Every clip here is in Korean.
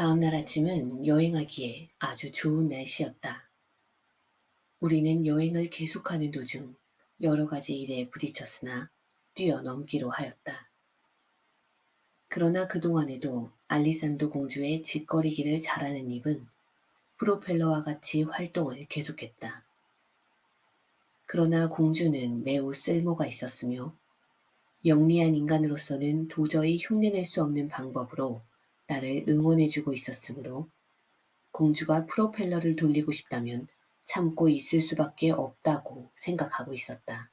다음 날 아침은 여행하기에 아주 좋은 날씨였다. 우리는 여행을 계속하는 도중 여러 가지 일에 부딪혔으나 뛰어넘기로 하였다. 그러나 그동안에도 알리산도 공주의 짓거리기를 잘하는 입은 프로펠러와 같이 활동을 계속했다. 그러나 공주는 매우 쓸모가 있었으며 영리한 인간으로서는 도저히 흉내낼 수 없는 방법으로 나를 응원해주고 있었으므로 공주가 프로펠러를 돌리고 싶다면 참고 있을 수밖에 없다고 생각하고 있었다.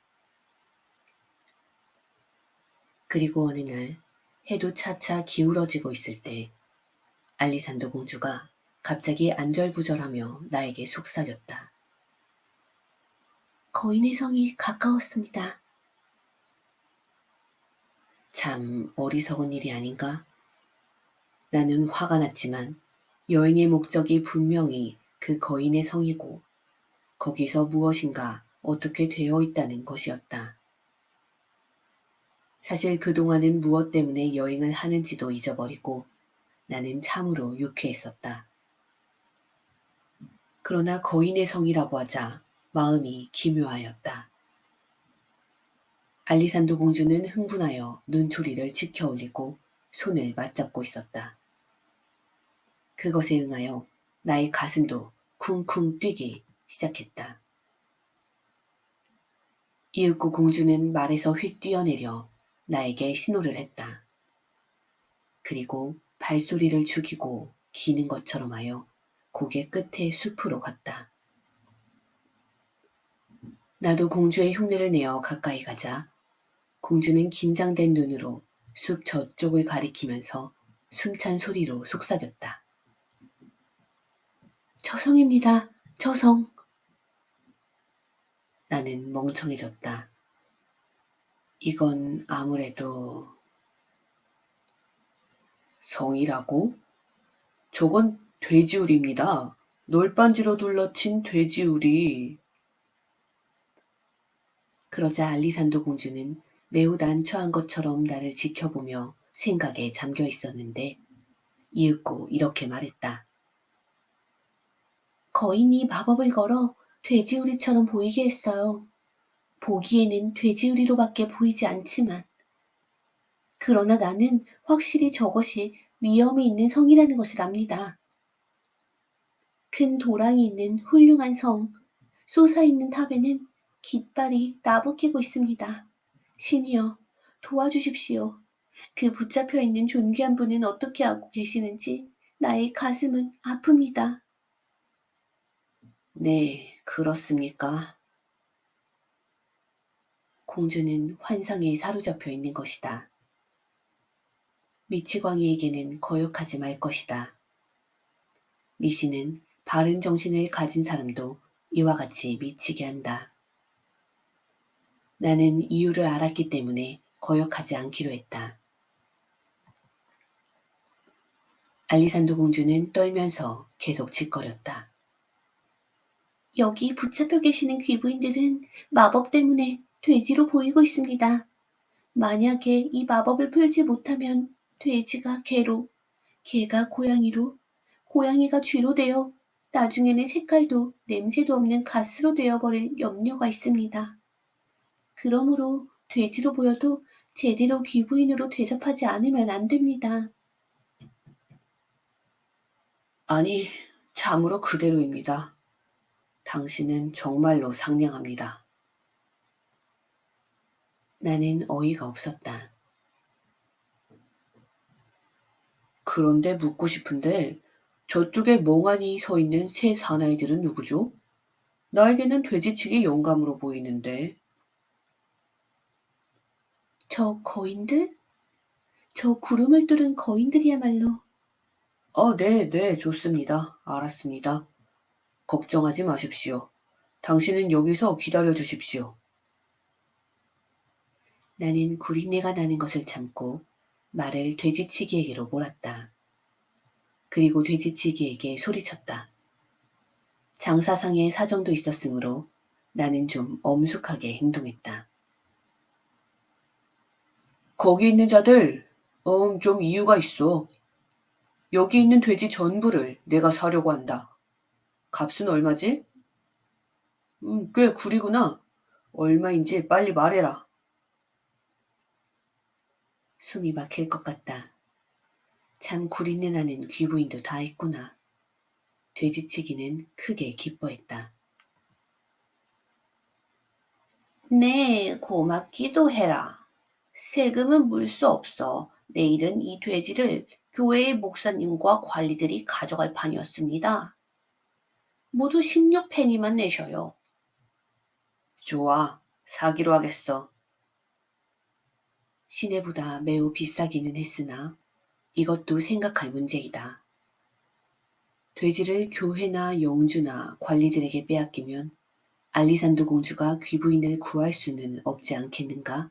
그리고 어느 날 해도 차차 기울어지고 있을 때 알리산도 공주가 갑자기 안절부절하며 나에게 속삭였다. 거인의 성이 가까웠습니다. 참 어리석은 일이 아닌가? 나는 화가 났지만 여행의 목적이 분명히 그 거인의 성이고 거기서 무엇인가 어떻게 되어 있다는 것이었다. 사실 그동안은 무엇 때문에 여행을 하는지도 잊어버리고 나는 참으로 유쾌했었다. 그러나 거인의 성이라고 하자 마음이 기묘하였다. 알리산도 공주는 흥분하여 눈초리를 치켜 올리고 손을 맞잡고 있었다. 그것에 응하여 나의 가슴도 쿵쿵 뛰기 시작했다. 이윽고 공주는 말에서 휙 뛰어내려 나에게 신호를 했다. 그리고 발소리를 죽이고 기는 것처럼 하여 고개 끝에 숲으로 갔다. 나도 공주의 흉내를 내어 가까이 가자 공주는 긴장된 눈으로 숲 저쪽을 가리키면서 숨찬 소리로 속삭였다. 저성입니다. 저성. 나는 멍청해졌다. 이건 아무래도 성이라고? 저건 돼지우리입니다. 널빤지로 둘러친 돼지우리. 그러자 알리산도 공주는 매우 난처한 것처럼 나를 지켜보며 생각에 잠겨 있었는데 이윽고 이렇게 말했다. 거인이 마법을 걸어 돼지우리처럼 보이게 했어요. 보기에는 돼지우리로밖에 보이지 않지만 그러나 나는 확실히 저것이 위험이 있는 성이라는 것을 압니다. 큰 도랑이 있는 훌륭한 성, 솟아있는 탑에는 깃발이 나부끼고 있습니다. 신이여, 도와주십시오. 그 붙잡혀 있는 존귀한 분은 어떻게 하고 계시는지 나의 가슴은 아픕니다. 네, 그렇습니까? 공주는 환상에 사로잡혀 있는 것이다. 미치광이에게는 거역하지 말 것이다. 미신은 바른 정신을 가진 사람도 이와 같이 미치게 한다. 나는 이유를 알았기 때문에 거역하지 않기로 했다. 알리산도 공주는 떨면서 계속 짓거렸다. 여기 붙잡혀 계시는 귀부인들은 마법 때문에 돼지로 보이고 있습니다. 만약에 이 마법을 풀지 못하면 돼지가 개로, 개가 고양이로, 고양이가 쥐로 되어 나중에는 색깔도 냄새도 없는 가스로 되어버릴 염려가 있습니다. 그러므로 돼지로 보여도 제대로 귀부인으로 대접하지 않으면 안 됩니다. 아니, 참으로 그대로입니다. 당신은 정말로 상냥합니다. 나는 어이가 없었다. 그런데 묻고 싶은데 저쪽에 멍하니 서 있는 새 사나이들은 누구죠? 나에게는 돼지치기 영감으로 보이는데. 저 거인들? 저 구름을 뚫은 거인들이야말로. 네, 좋습니다. 알았습니다. 걱정하지 마십시오. 당신은 여기서 기다려 주십시오. 나는 구린내가 나는 것을 참고 말을 돼지치기에게로 몰았다. 그리고 돼지치기에게 소리쳤다. 장사상의 사정도 있었으므로 나는 좀 엄숙하게 행동했다. 거기 있는 자들, 좀 이유가 있어. 여기 있는 돼지 전부를 내가 사려고 한다. 값은 얼마지? 꽤 구리구나. 얼마인지 빨리 말해라. 숨이 막힐 것 같다. 참 구리네 나는 귀부인도 다 했구나. 돼지치기는 크게 기뻐했다. 네, 고맙기도 해라. 세금은 물 수 없어. 내일은 이 돼지를 교회의 목사님과 관리들이 가져갈 판이었습니다. 모두 16페니만 내셔요. 좋아, 사기로 하겠어. 시내보다 매우 비싸기는 했으나 이것도 생각할 문제이다. 돼지를 교회나 영주나 관리들에게 빼앗기면 알리산도 공주가 귀부인을 구할 수는 없지 않겠는가?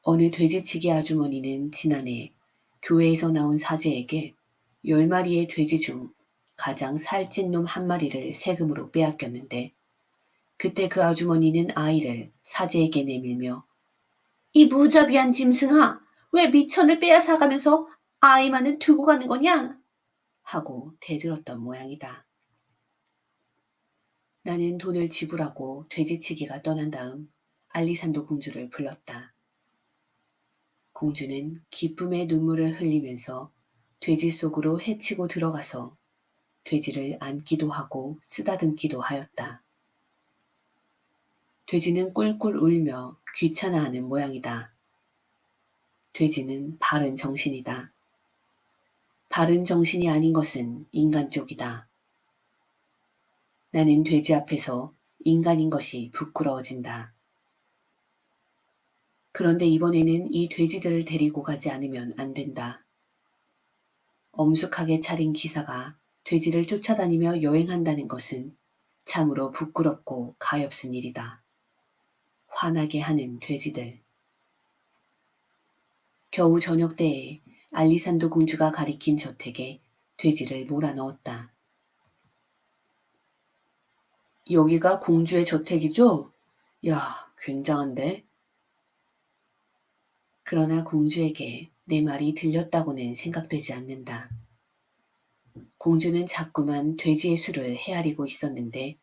어느 돼지치기 아주머니는 지난해 교회에서 나온 사제에게 10마리의 돼지 중 가장 살찐 놈 한 마리를 세금으로 빼앗겼는데 그때 그 아주머니는 아이를 사제에게 내밀며 이 무자비한 짐승아, 왜 미천을 빼앗아가면서 아이만은 두고 가는 거냐? 하고 대들었던 모양이다. 나는 돈을 지불하고 돼지치기가 떠난 다음 알리산도 공주를 불렀다. 공주는 기쁨의 눈물을 흘리면서 돼지 속으로 헤치고 들어가서 돼지를 안기도 하고 쓰다듬기도 하였다. 돼지는 꿀꿀 울며 귀찮아하는 모양이다. 돼지는 바른 정신이다. 바른 정신이 아닌 것은 인간 쪽이다. 나는 돼지 앞에서 인간인 것이 부끄러워진다. 그런데 이번에는 이 돼지들을 데리고 가지 않으면 안 된다. 엄숙하게 차린 기사가 돼지를 쫓아다니며 여행한다는 것은 참으로 부끄럽고 가엾은 일이다. 화나게 하는 돼지들. 겨우 저녁 때에 알리산도 공주가 가리킨 저택에 돼지를 몰아넣었다. 여기가 공주의 저택이죠? 야, 굉장한데? 그러나 공주에게 내 말이 들렸다고는 생각되지 않는다. 공주는 자꾸만 돼지의 수를 헤아리고 있었는데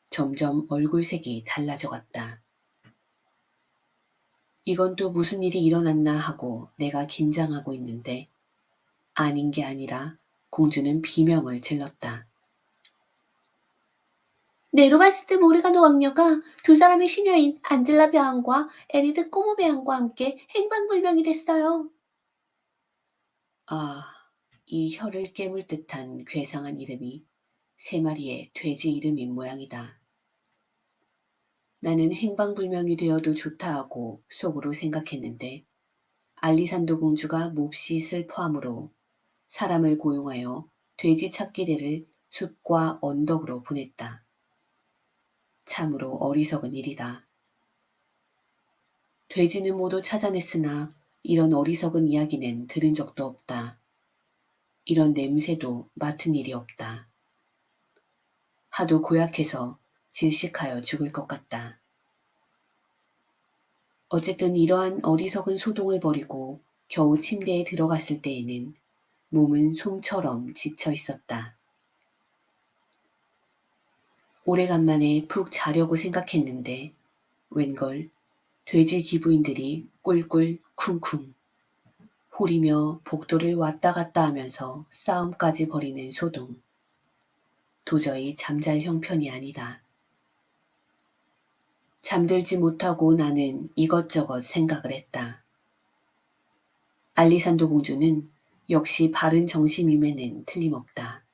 점점 얼굴색이 달라져 갔다. 이건 또 무슨 일이 일어났나 하고 내가 긴장하고 있는데 아닌 게 아니라 공주는 비명을 질렀다. 네로마스트 모르가노 왕녀가 두 사람의 시녀인 안젤라 배왕과 에리드 꼬모 배왕과 함께 행방불명이 됐어요. 아, 이 혀를 깨물 듯한 괴상한 이름이 세 마리의 돼지 이름인 모양이다. 나는 행방불명이 되어도 좋다 하고 속으로 생각했는데 알리산도 공주가 몹시 슬퍼함으로 사람을 고용하여 돼지 찾기대를 숲과 언덕으로 보냈다. 참으로 어리석은 일이다. 돼지는 모두 찾아냈으나 이런 어리석은 이야기는 들은 적도 없다. 이런 냄새도 맡은 일이 없다. 하도 고약해서 질식하여 죽을 것 같다. 어쨌든 이러한 어리석은 소동을 벌이고 겨우 침대에 들어갔을 때에는 몸은 솜처럼 지쳐 있었다. 오래간만에 푹 자려고 생각했는데 웬걸 돼지 기부인들이 꿀꿀 쿵쿵 호리며 복도를 왔다 갔다 하면서 싸움까지 벌이는 소동. 도저히 잠잘 형편이 아니다. 잠들지 못하고 나는 이것저것 생각을 했다. 알리산도 공주는 역시 바른 정신임에는 틀림없다.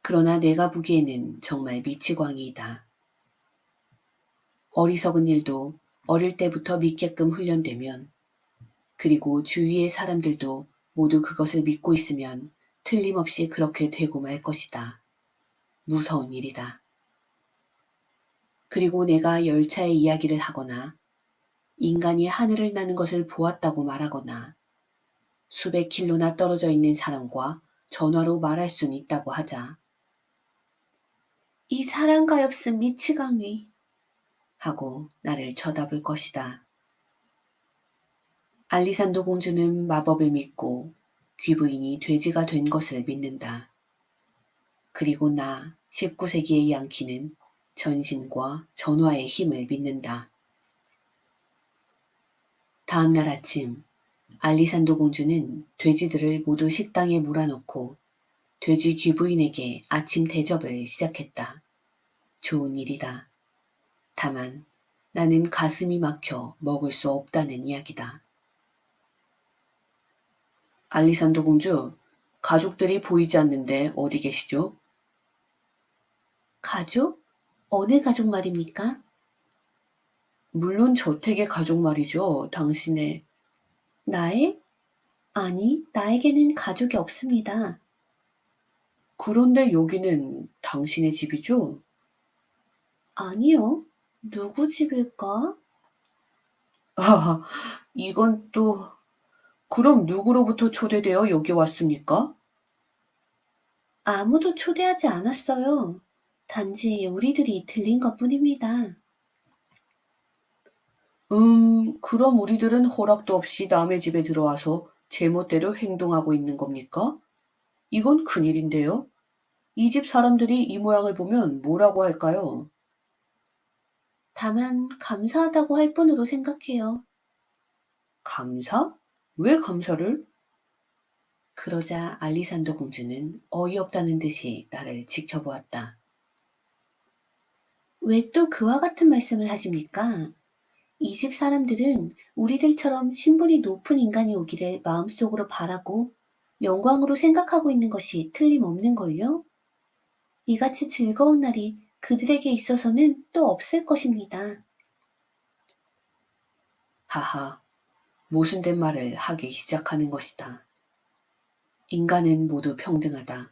그러나 내가 보기에는 정말 미치광이이다. 어리석은 일도 어릴 때부터 믿게끔 훈련되면 그리고 주위의 사람들도 모두 그것을 믿고 있으면 틀림없이 그렇게 되고 말 것이다. 무서운 일이다. 그리고 내가 열차의 이야기를 하거나 인간이 하늘을 나는 것을 보았다고 말하거나 수백 킬로나 떨어져 있는 사람과 전화로 말할 수는 있다고 하자. 이 사람 가엾은 미치광이 하고 나를 쳐다볼 것이다. 알리산도 공주는 마법을 믿고 귀부인이 돼지가 된 것을 믿는다. 그리고 나 19세기의 양키는 전신과 전화의 힘을 믿는다. 다음 날 아침, 알리산도 공주는 돼지들을 모두 식당에 몰아넣고 돼지 귀부인에게 아침 대접을 시작했다. 좋은 일이다. 다만 나는 가슴이 막혀 먹을 수 없다는 이야기다. 알리산도 공주, 가족들이 보이지 않는데 어디 계시죠? 가족? 어느 가족 말입니까? 물론 저택의 가족 말이죠. 당신의. 나의? 아니, 나에게는 가족이 없습니다. 그런데 여기는 당신의 집이죠? 아니요. 누구 집일까? 아, 이건 또, 그럼 누구로부터 초대되어 여기 왔습니까? 아무도 초대하지 않았어요. 단지 우리들이 들린 것뿐입니다. 그럼 우리들은 허락도 없이 남의 집에 들어와서 제멋대로 행동하고 있는 겁니까? 이건 큰일인데요. 이 집 사람들이 이 모양을 보면 뭐라고 할까요? 다만 감사하다고 할 뿐으로 생각해요. 감사? 왜 감사를? 그러자 알리산도 공주는 어이없다는 듯이 나를 지켜보았다. 왜 또 그와 같은 말씀을 하십니까? 이 집 사람들은 우리들처럼 신분이 높은 인간이 오기를 마음속으로 바라고 영광으로 생각하고 있는 것이 틀림없는걸요? 이같이 즐거운 날이 그들에게 있어서는 또 없을 것입니다. 하하, 모순된 말을 하기 시작하는 것이다. 인간은 모두 평등하다.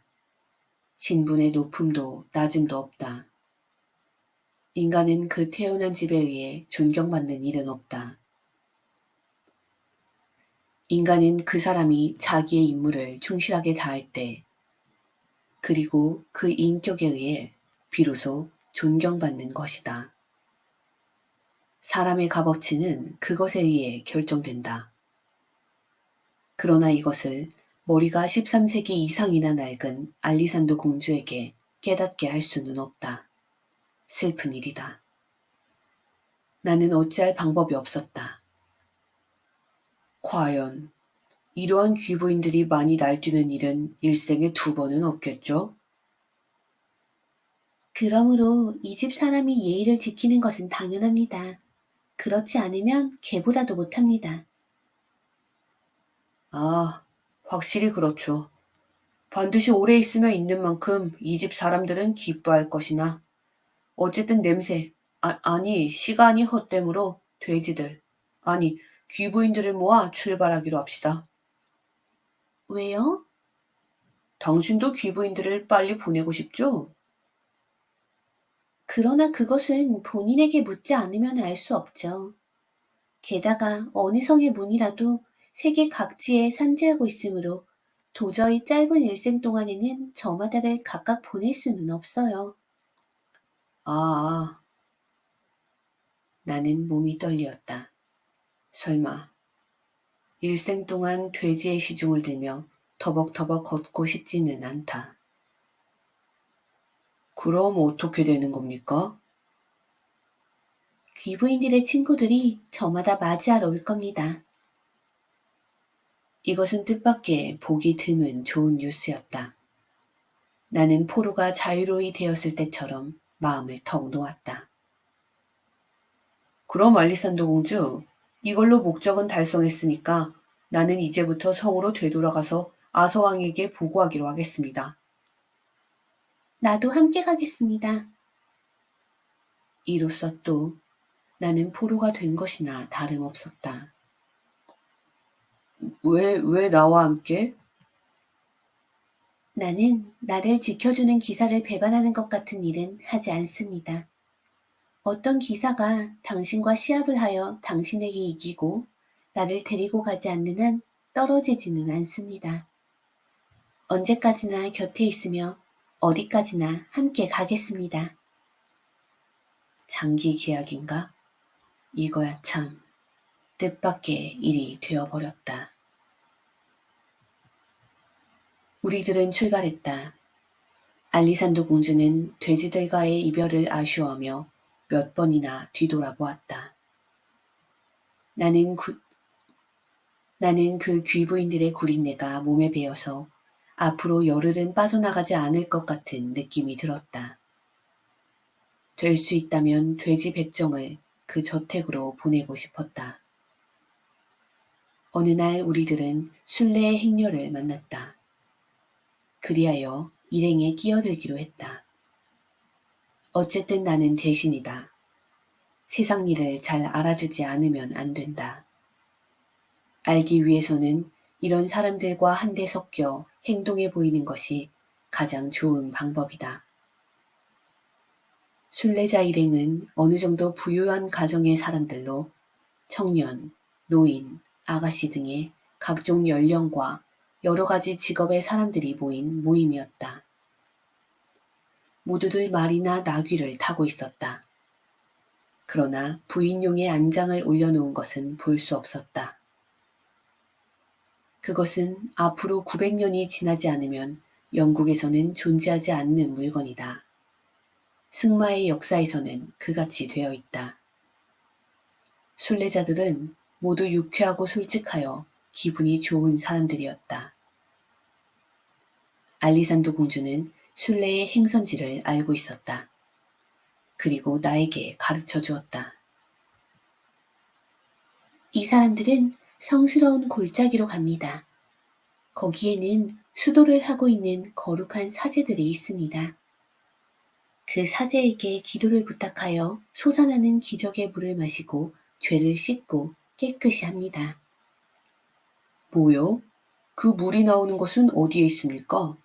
신분의 높음도 낮음도 없다. 인간은 그 태어난 집에 의해 존경받는 일은 없다. 인간은 그 사람이 자기의 임무를 충실하게 다할 때, 그리고 그 인격에 의해 비로소 존경받는 것이다. 사람의 값어치는 그것에 의해 결정된다. 그러나 이것을 머리가 13세기 이상이나 낡은 알리산도 공주에게 깨닫게 할 수는 없다. 슬픈 일이다. 나는 어찌할 방법이 없었다. 과연 이러한 귀부인들이 많이 날뛰는 일은 일생에 2번은 없겠죠? 그러므로 이 집 사람이 예의를 지키는 것은 당연합니다. 그렇지 않으면 개보다도 못합니다. 아, 확실히 그렇죠. 반드시 오래 있으며 있는 만큼 이 집 사람들은 기뻐할 것이나 어쨌든 냄새, 아니 시간이 헛되므로 돼지들, 아니 귀부인들을 모아 출발하기로 합시다. 왜요? 당신도 귀부인들을 빨리 보내고 싶죠? 그러나 그것은 본인에게 묻지 않으면 알 수 없죠. 게다가 어느 성의 문이라도 세계 각지에 산재하고 있으므로 도저히 짧은 일생 동안에는 저마다를 각각 보낼 수는 없어요. 아, 나는 몸이 떨리었다. 설마 일생 동안 돼지의 시중을 들며 터벅터벅 걷고 싶지는 않다. 그럼 어떻게 되는 겁니까? 귀부인들의 친구들이 저마다 맞이하러 올 겁니다. 이것은 뜻밖의 보기 드문 좋은 뉴스였다. 나는 포로가 자유로이 되었을 때처럼 마음을 턱 놓았다. 그럼 알리산도 공주, 이걸로 목적은 달성했으니까 나는 이제부터 성으로 되돌아가서 아서왕에게 보고하기로 하겠습니다. 나도 함께 가겠습니다. 이로써 또 나는 포로가 된 것이나 다름없었다. 왜 나와 함께? 나는 나를 지켜주는 기사를 배반하는 것 같은 일은 하지 않습니다. 어떤 기사가 당신과 시합을 하여 당신에게 이기고 나를 데리고 가지 않는 한 떨어지지는 않습니다. 언제까지나 곁에 있으며 어디까지나 함께 가겠습니다. 장기 계약인가? 이거야 참. 뜻밖의 일이 되어버렸다. 우리들은 출발했다. 알리산도 공주는 돼지들과의 이별을 아쉬워하며 몇 번이나 뒤돌아보았다. 나는 그 귀부인들의 구린내가 몸에 배어서 앞으로 열흘은 빠져나가지 않을 것 같은 느낌이 들었다. 될 수 있다면 돼지 백정을 그 저택으로 보내고 싶었다. 어느 날 우리들은 순례의 행녀를 만났다. 그리하여 일행에 끼어들기로 했다. 어쨌든 나는 대신이다. 세상 일을 잘 알아주지 않으면 안 된다. 알기 위해서는 이런 사람들과 한데 섞여 행동해 보이는 것이 가장 좋은 방법이다. 순례자 일행은 어느 정도 부유한 가정의 사람들로 청년, 노인, 아가씨 등의 각종 연령과 여러 가지 직업의 사람들이 모인 모임이었다. 모두들 말이나 나귀를 타고 있었다. 그러나 부인용의 안장을 올려놓은 것은 볼 수 없었다. 그것은 앞으로 900년이 지나지 않으면 영국에서는 존재하지 않는 물건이다. 승마의 역사에서는 그같이 되어 있다. 순례자들은 모두 유쾌하고 솔직하여 기분이 좋은 사람들이었다. 알리산도 공주는 순례의 행선지를 알고 있었다. 그리고 나에게 가르쳐 주었다. 이 사람들은 성스러운 골짜기로 갑니다. 거기에는 수도를 하고 있는 거룩한 사제들이 있습니다. 그 사제에게 기도를 부탁하여 솟아나는 기적의 물을 마시고 죄를 씻고 깨끗이 합니다. 뭐요? 그 물이 나오는 곳은 어디에 있습니까?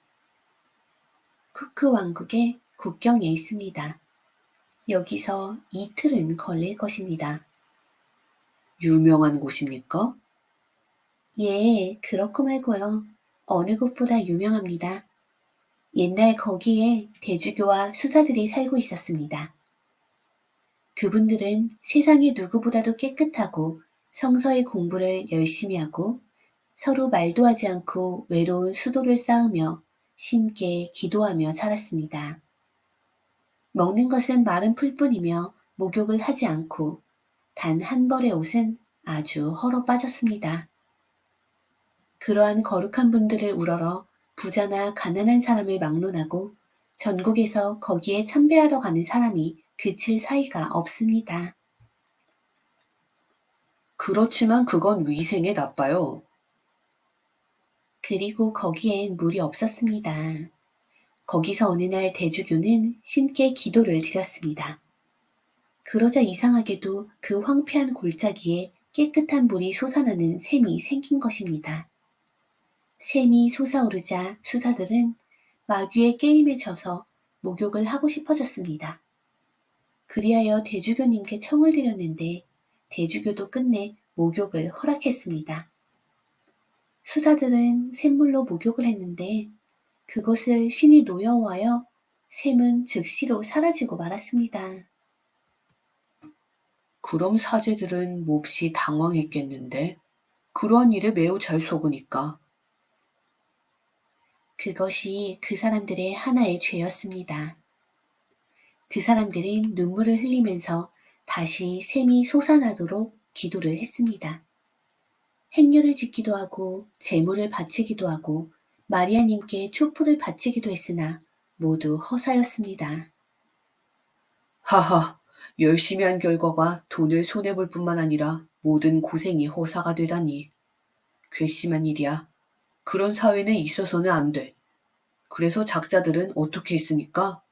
쿠크 왕국의 국경에 있습니다. 여기서 이틀은 걸릴 것입니다. 유명한 곳입니까? 예, 그렇고 말고요. 어느 곳보다 유명합니다. 옛날 거기에 대주교와 수사들이 살고 있었습니다. 그분들은 세상의 누구보다도 깨끗하고 성서의 공부를 열심히 하고 서로 말도 하지 않고 외로운 수도를 쌓으며 신께 기도하며 살았습니다. 먹는 것은 마른 풀뿐이며 목욕을 하지 않고 단 한 벌의 옷은 아주 헐어 빠졌습니다. 그러한 거룩한 분들을 우러러 부자나 가난한 사람을 막론하고 전국에서 거기에 참배하러 가는 사람이 그칠 사이가 없습니다. 그렇지만 그건 위생에 나빠요. 그리고 거기엔 물이 없었습니다. 거기서 어느 날 대주교는 신께 기도를 드렸습니다. 그러자 이상하게도 그 황폐한 골짜기에 깨끗한 물이 솟아나는 샘이 생긴 것입니다. 샘이 솟아오르자 수사들은 마귀의 게임에 져서 목욕을 하고 싶어졌습니다. 그리하여 대주교님께 청을 드렸는데 대주교도 끝내 목욕을 허락했습니다. 수사들은 샘물로 목욕을 했는데 그것을 신이 노여워하여 샘은 즉시로 사라지고 말았습니다. 그럼 사제들은 몹시 당황했겠는데 그러한 일에 매우 잘 속으니까. 그것이 그 사람들의 하나의 죄였습니다. 그 사람들은 눈물을 흘리면서 다시 샘이 솟아나도록 기도를 했습니다. 행렬을 짓기도 하고 제물을 바치기도 하고 마리아님께 촛불을 바치기도 했으나 모두 허사였습니다. 하하, 열심히 한 결과가 돈을 손해볼 뿐만 아니라 모든 고생이 허사가 되다니. 괘씸한 일이야. 그런 사회는 있어서는 안 돼. 그래서 작자들은 어떻게 했습니까?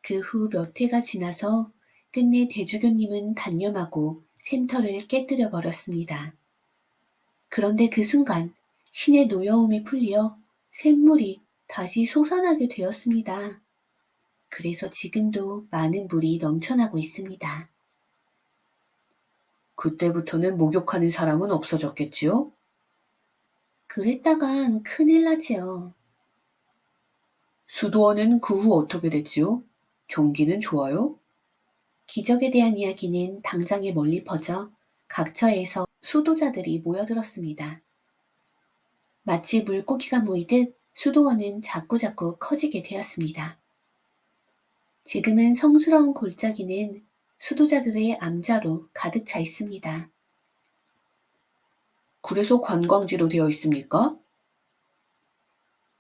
그 후 몇 해가 지나서 끝내 대주교님은 단념하고 샘터를 깨뜨려 버렸습니다. 그런데 그 순간 신의 노여움이 풀려 샘물이 다시 솟아나게 되었습니다. 그래서 지금도 많은 물이 넘쳐나고 있습니다. 그때부터는 목욕하는 사람은 없어졌겠지요? 그랬다간 큰일 나지요. 수도원은 그 후 어떻게 됐지요? 경기는 좋아요? 기적에 대한 이야기는 당장에 멀리 퍼져 각처에서 수도자들이 모여들었습니다. 마치 물고기가 모이듯 수도원은 자꾸자꾸 커지게 되었습니다. 지금은 성스러운 골짜기는 수도자들의 암자로 가득 차 있습니다. 그래서 관광지로 되어 있습니까?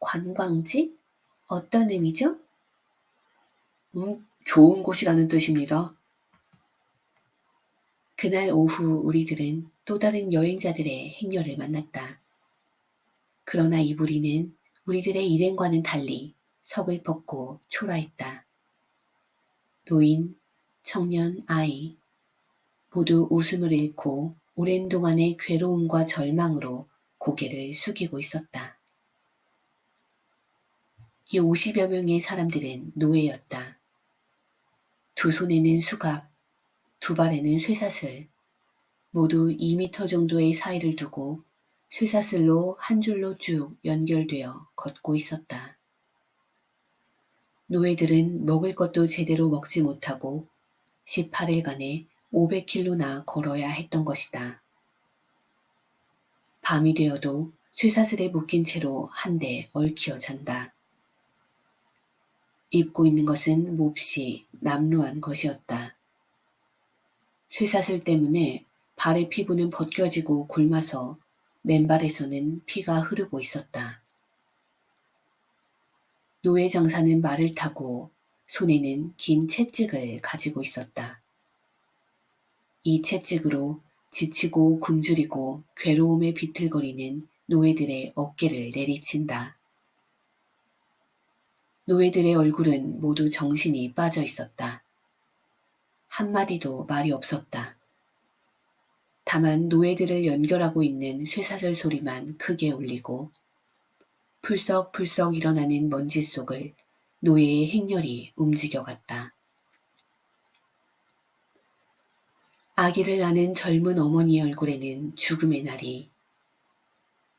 관광지? 어떤 의미죠? 좋은 곳이라는 뜻입니다. 그날 오후 우리들은 또 다른 여행자들의 행렬을 만났다. 그러나 이 무리는 우리들의 일행과는 달리 서글펐고 초라했다. 노인, 청년, 아이 모두 웃음을 잃고 오랜 동안의 괴로움과 절망으로 고개를 숙이고 있었다. 이 50여 명의 사람들은 노예였다. 두 손에는 수갑, 두 발에는 쇠사슬, 모두 2미터 정도의 사이를 두고 쇠사슬로 한 줄로 쭉 연결되어 걷고 있었다. 노예들은 먹을 것도 제대로 먹지 못하고 18일간에 500킬로나 걸어야 했던 것이다. 밤이 되어도 쇠사슬에 묶인 채로 한데 얽혀 잔다. 입고 있는 것은 몹시 남루한 것이었다. 쇠사슬 때문에 발의 피부는 벗겨지고 곪아서 맨발에서는 피가 흐르고 있었다. 노예 장사는 말을 타고 손에는 긴 채찍을 가지고 있었다. 이 채찍으로 지치고 굶주리고 괴로움에 비틀거리는 노예들의 어깨를 내리친다. 노예들의 얼굴은 모두 정신이 빠져 있었다. 한마디도 말이 없었다. 다만 노예들을 연결하고 있는 쇠사슬 소리만 크게 울리고 풀썩풀썩 일어나는 먼지 속을 노예의 행렬이 움직여갔다. 아기를 낳은 젊은 어머니의 얼굴에는 죽음의 날이,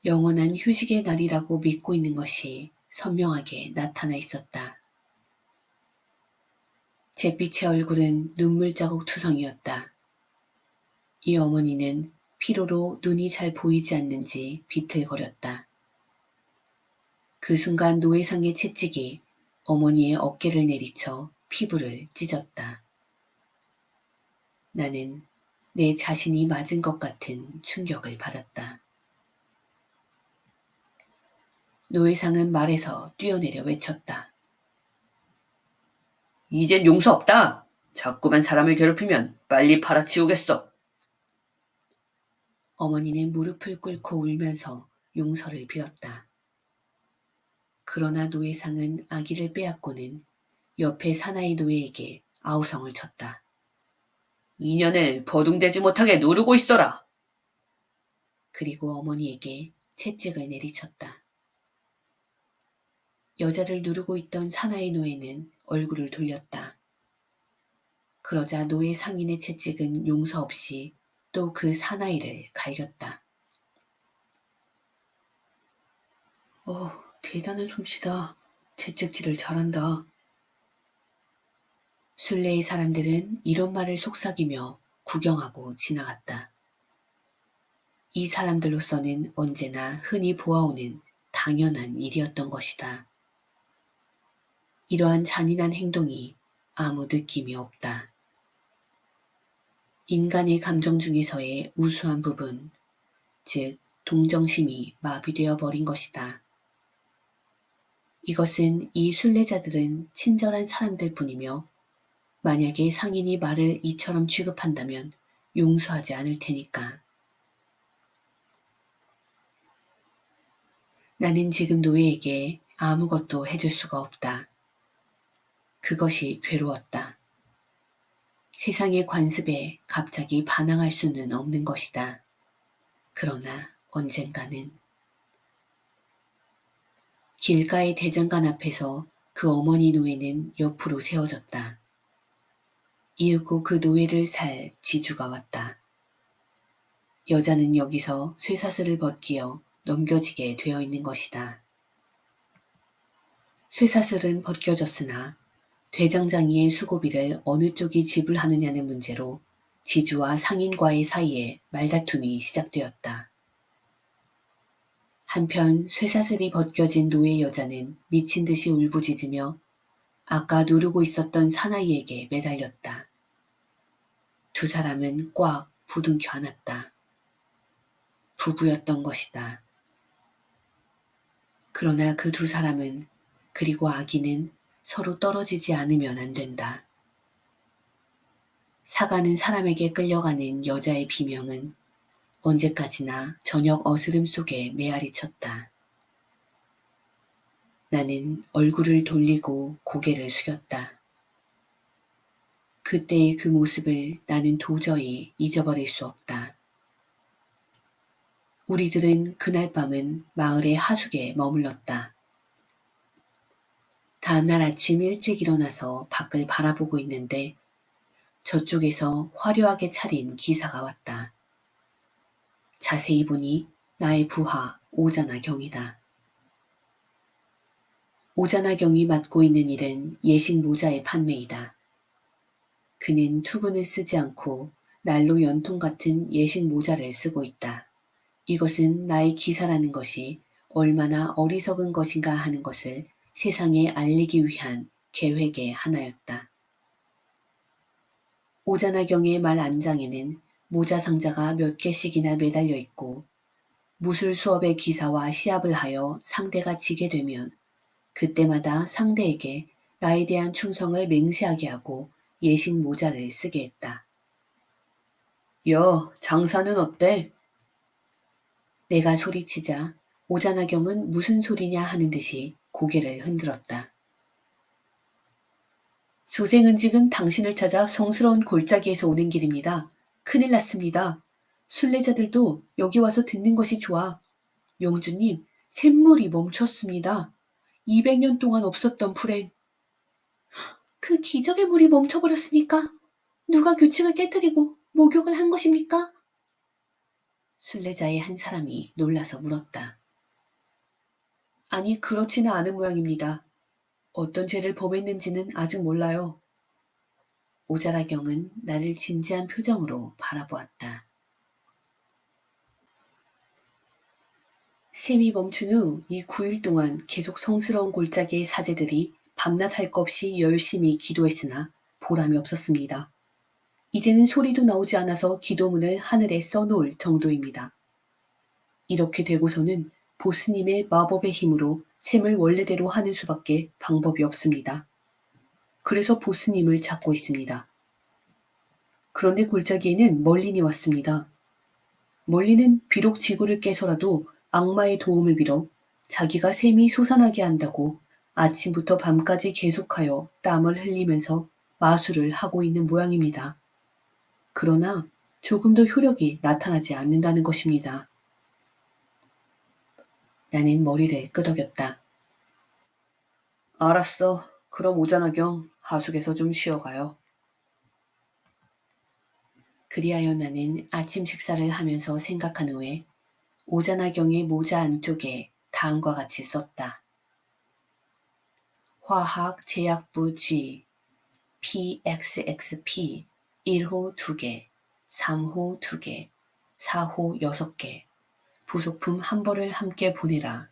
영원한 휴식의 날이라고 믿고 있는 것이 선명하게 나타나 있었다. 잿빛의 얼굴은 눈물자국 투성이었다. 이 어머니는 피로로 눈이 잘 보이지 않는지 비틀거렸다. 그 순간 노예상의 채찍이 어머니의 어깨를 내리쳐 피부를 찢었다. 나는 내 자신이 맞은 것 같은 충격을 받았다. 노예상은 말에서 뛰어내려 외쳤다. 이젠 용서 없다. 자꾸만 사람을 괴롭히면 빨리 팔아치우겠어. 어머니는 무릎을 꿇고 울면서 용서를 빌었다. 그러나 노예상은 아기를 빼앗고는 옆에 사나이 노예에게 아우성을 쳤다. 2년을 버둥대지 못하게 누르고 있어라. 그리고 어머니에게 채찍을 내리쳤다. 여자를 누르고 있던 사나이 노예는 얼굴을 돌렸다. 그러자 노예 상인의 채찍은 용서 없이 또 그 사나이를 갈겼다. 대단한 솜씨다. 채찍질을 잘한다. 순례의 사람들은 이런 말을 속삭이며 구경하고 지나갔다. 이 사람들로서는 언제나 흔히 보아오는 당연한 일이었던 것이다. 이러한 잔인한 행동이 아무 느낌이 없다. 인간의 감정 중에서의 우수한 부분, 즉 동정심이 마비되어 버린 것이다. 이것은 이 순례자들은 친절한 사람들 뿐이며 만약에 상인이 말을 이처럼 취급한다면 용서하지 않을 테니까. 나는 지금 노예에게 아무것도 해줄 수가 없다. 그것이 괴로웠다. 세상의 관습에 갑자기 반항할 수는 없는 것이다. 그러나 언젠가는. 길가의 대장간 앞에서 그 어머니 노예는 옆으로 세워졌다. 이윽고 그 노예를 살 지주가 왔다. 여자는 여기서 쇠사슬을 벗기어 넘겨지게 되어 있는 것이다. 쇠사슬은 벗겨졌으나 되장장이의 수고비를 어느 쪽이 지불하느냐는 문제로 지주와 상인과의 사이에 말다툼이 시작되었다. 한편 쇠사슬이 벗겨진 노예 여자는 미친 듯이 울부짖으며 아까 누르고 있었던 사나이에게 매달렸다. 두 사람은 꽉 부둥켜 안았다. 부부였던 것이다. 그러나 그 두 사람은, 그리고 아기는 서로 떨어지지 않으면 안 된다. 사가는 사람에게 끌려가는 여자의 비명은 언제까지나 저녁 어스름 속에 메아리 쳤다. 나는 얼굴을 돌리고 고개를 숙였다. 그때의 그 모습을 나는 도저히 잊어버릴 수 없다. 우리들은 그날 밤은 마을의 하숙에 머물렀다. 다음날 아침 일찍 일어나서 밖을 바라보고 있는데 저쪽에서 화려하게 차린 기사가 왔다. 자세히 보니 나의 부하 오자나경이다. 오자나경이 맡고 있는 일은 예식 모자의 판매이다. 그는 투근을 쓰지 않고 난로 연통 같은 예식 모자를 쓰고 있다. 이것은 나의 기사라는 것이 얼마나 어리석은 것인가 하는 것을 세상에 알리기 위한 계획의 하나였다. 오자나경의 말 안장에는 모자 상자가 몇 개씩이나 매달려 있고 무술 수업의 기사와 시합을 하여 상대가 지게 되면 그때마다 상대에게 나에 대한 충성을 맹세하게 하고 예식 모자를 쓰게 했다. 여, 장사는 어때? 내가 소리치자 오자나경은 무슨 소리냐 하는 듯이 고개를 흔들었다. 소생은 지금 당신을 찾아 성스러운 골짜기에서 오는 길입니다. 큰일 났습니다. 순례자들도 여기 와서 듣는 것이 좋아. 영주님, 샘물이 멈췄습니다. 200년 동안 없었던 불행. 그 기적의 물이 멈춰버렸습니까? 누가 규칙을 깨뜨리고 목욕을 한 것입니까? 순례자의 한 사람이 놀라서 물었다. 아니, 그렇지는 않은 모양입니다. 어떤 죄를 범했는지는 아직 몰라요. 오자라경은 나를 진지한 표정으로 바라보았다. 샘이 멈춘 후 이 9일 동안 계속 성스러운 골짜기의 사제들이 밤낮 할 것 없이 열심히 기도했으나 보람이 없었습니다. 이제는 소리도 나오지 않아서 기도문을 하늘에 써놓을 정도입니다. 이렇게 되고서는 보스님의 마법의 힘으로 샘을 원래대로 하는 수밖에 방법이 없습니다. 그래서 보스님을 찾고 있습니다. 그런데 골짜기에는 멀린이 왔습니다. 멀린은 비록 지구를 깨서라도 악마의 도움을 빌어 자기가 샘이 솟아나게 한다고 아침부터 밤까지 계속하여 땀을 흘리면서 마술을 하고 있는 모양입니다. 그러나 조금 더 효력이 나타나지 않는다는 것입니다. 나는 머리를 끄덕였다. 알았어. 그럼 오자나경, 하숙에서 좀 쉬어가요. 그리하여 나는 아침 식사를 하면서 생각한 후에 오자나경의 모자 안쪽에 다음과 같이 썼다. 화학제약부 G, PXXP 1호 2개, 3호 2개, 4호 6개, 부속품 한 벌을 함께 보내라.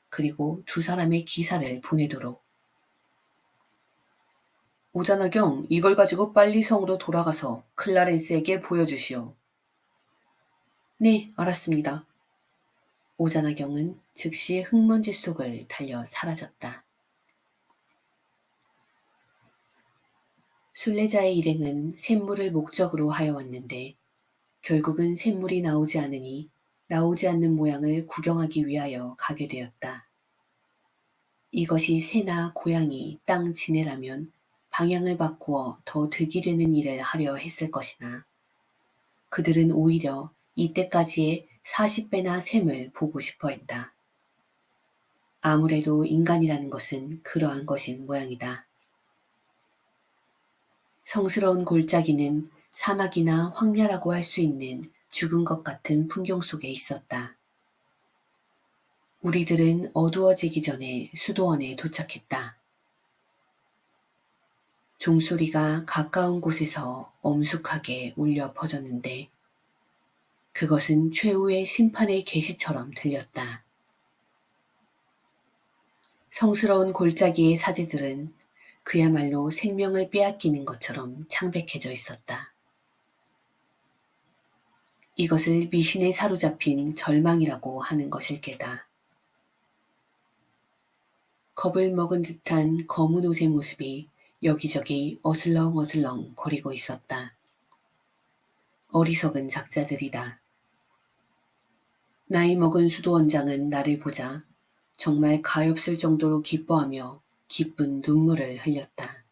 그리고 두 사람의 기사를 보내도록. 오자나경, 이걸 가지고 빨리 성으로 돌아가서 클라렌스에게 보여주시오. 네, 알았습니다. 오자나경은 즉시 흙먼지 속을 달려 사라졌다. 순례자의 일행은 샘물을 목적으로 하여 왔는데 결국은 샘물이 나오지 않으니 나오지 않는 모양을 구경하기 위하여 가게 되었다. 이것이 새나 고양이, 땅 지네라면 방향을 바꾸어 더 득이 되는 일을 하려 했을 것이나 그들은 오히려 이때까지의 40배나 샘을 보고 싶어 했다. 아무래도 인간이라는 것은 그러한 것인 모양이다. 성스러운 골짜기는 사막이나 황야라고 할 수 있는 죽은 것 같은 풍경 속에 있었다. 우리들은 어두워지기 전에 수도원에 도착했다. 종소리가 가까운 곳에서 엄숙하게 울려 퍼졌는데 그것은 최후의 심판의 계시처럼 들렸다. 성스러운 골짜기의 사제들은 그야말로 생명을 빼앗기는 것처럼 창백해져 있었다. 이것을 미신에 사로잡힌 절망이라고 하는 것일 게다. 겁을 먹은 듯한 검은 옷의 모습이 여기저기 어슬렁어슬렁 거리고 있었다. 어리석은 작자들이다. 나이 먹은 수도원장은 나를 보자 정말 가엾을 정도로 기뻐하며 기쁜 눈물을 흘렸다.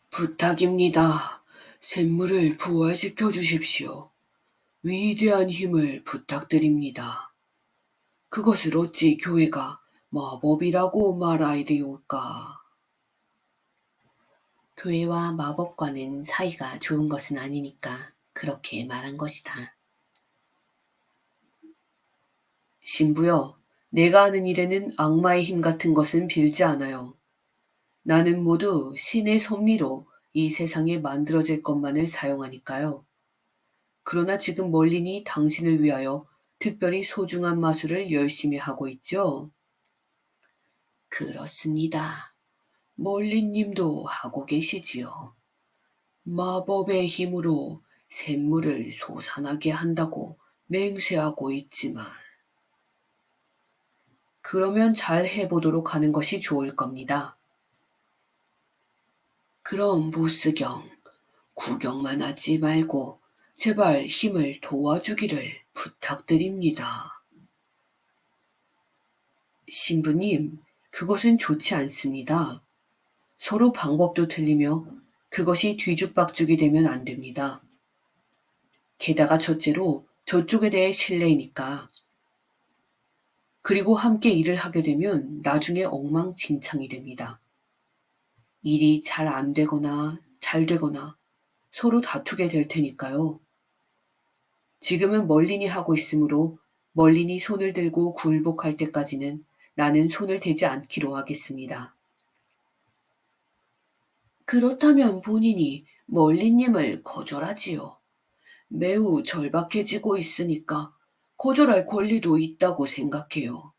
부탁입니다. 샘물을 부활시켜 주십시오. 위대한 힘을 부탁드립니다. 그것을 어찌 교회가 마법이라고 말하리오까. 교회와 마법과는 사이가 좋은 것은 아니니까 그렇게 말한 것이다. 신부여, 내가 하는 일에는 악마의 힘 같은 것은 빌지 않아요. 나는 모두 신의 섭리로 이 세상에 만들어질 것만을 사용하니까요. 그러나 지금 멀린이 당신을 위하여 특별히 소중한 마술을 열심히 하고 있죠. 그렇습니다. 멀린님도 하고 계시지요. 마법의 힘으로 샘물을 솟아나게 한다고 맹세하고 있지만 그러면 잘 해보도록 하는 것이 좋을 겁니다. 그럼 보스경, 구경만 하지 말고 제발 힘을 도와주기를 부탁드립니다. 신부님, 그것은 좋지 않습니다. 서로 방법도 틀리며 그것이 뒤죽박죽이 되면 안 됩니다. 게다가 첫째로 저쪽에 대해 신뢰이니까. 그리고 함께 일을 하게 되면 나중에 엉망진창이 됩니다. 일이 잘 안 되거나 잘 되거나 서로 다투게 될 테니까요. 지금은 멀린이 하고 있으므로 멀린이 손을 들고 굴복할 때까지는 나는 손을 대지 않기로 하겠습니다. 그렇다면 본인이 멀린님을 거절하지요. 매우 절박해지고 있으니까 거절할 권리도 있다고 생각해요.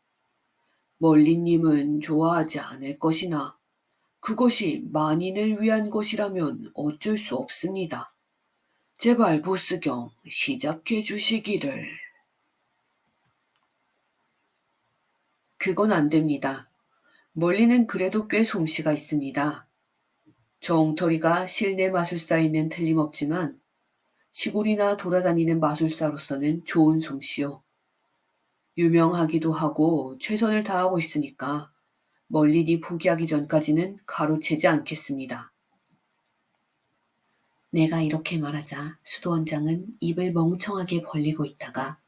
멀린님은 좋아하지 않을 것이나 그것이 만인을 위한 것이라면 어쩔 수 없습니다. 제발 보스경 시작해 주시기를. 그건 안 됩니다. 멀리는 그래도 꽤 솜씨가 있습니다. 저 엉터리가 실내 마술사에는 틀림없지만 시골이나 돌아다니는 마술사로서는 좋은 솜씨요. 유명하기도 하고 최선을 다하고 있으니까 멀린이 포기하기 전까지는 가로채지 않겠습니다. 내가 이렇게 말하자 수도원장은 입을 멍청하게 벌리고 있다가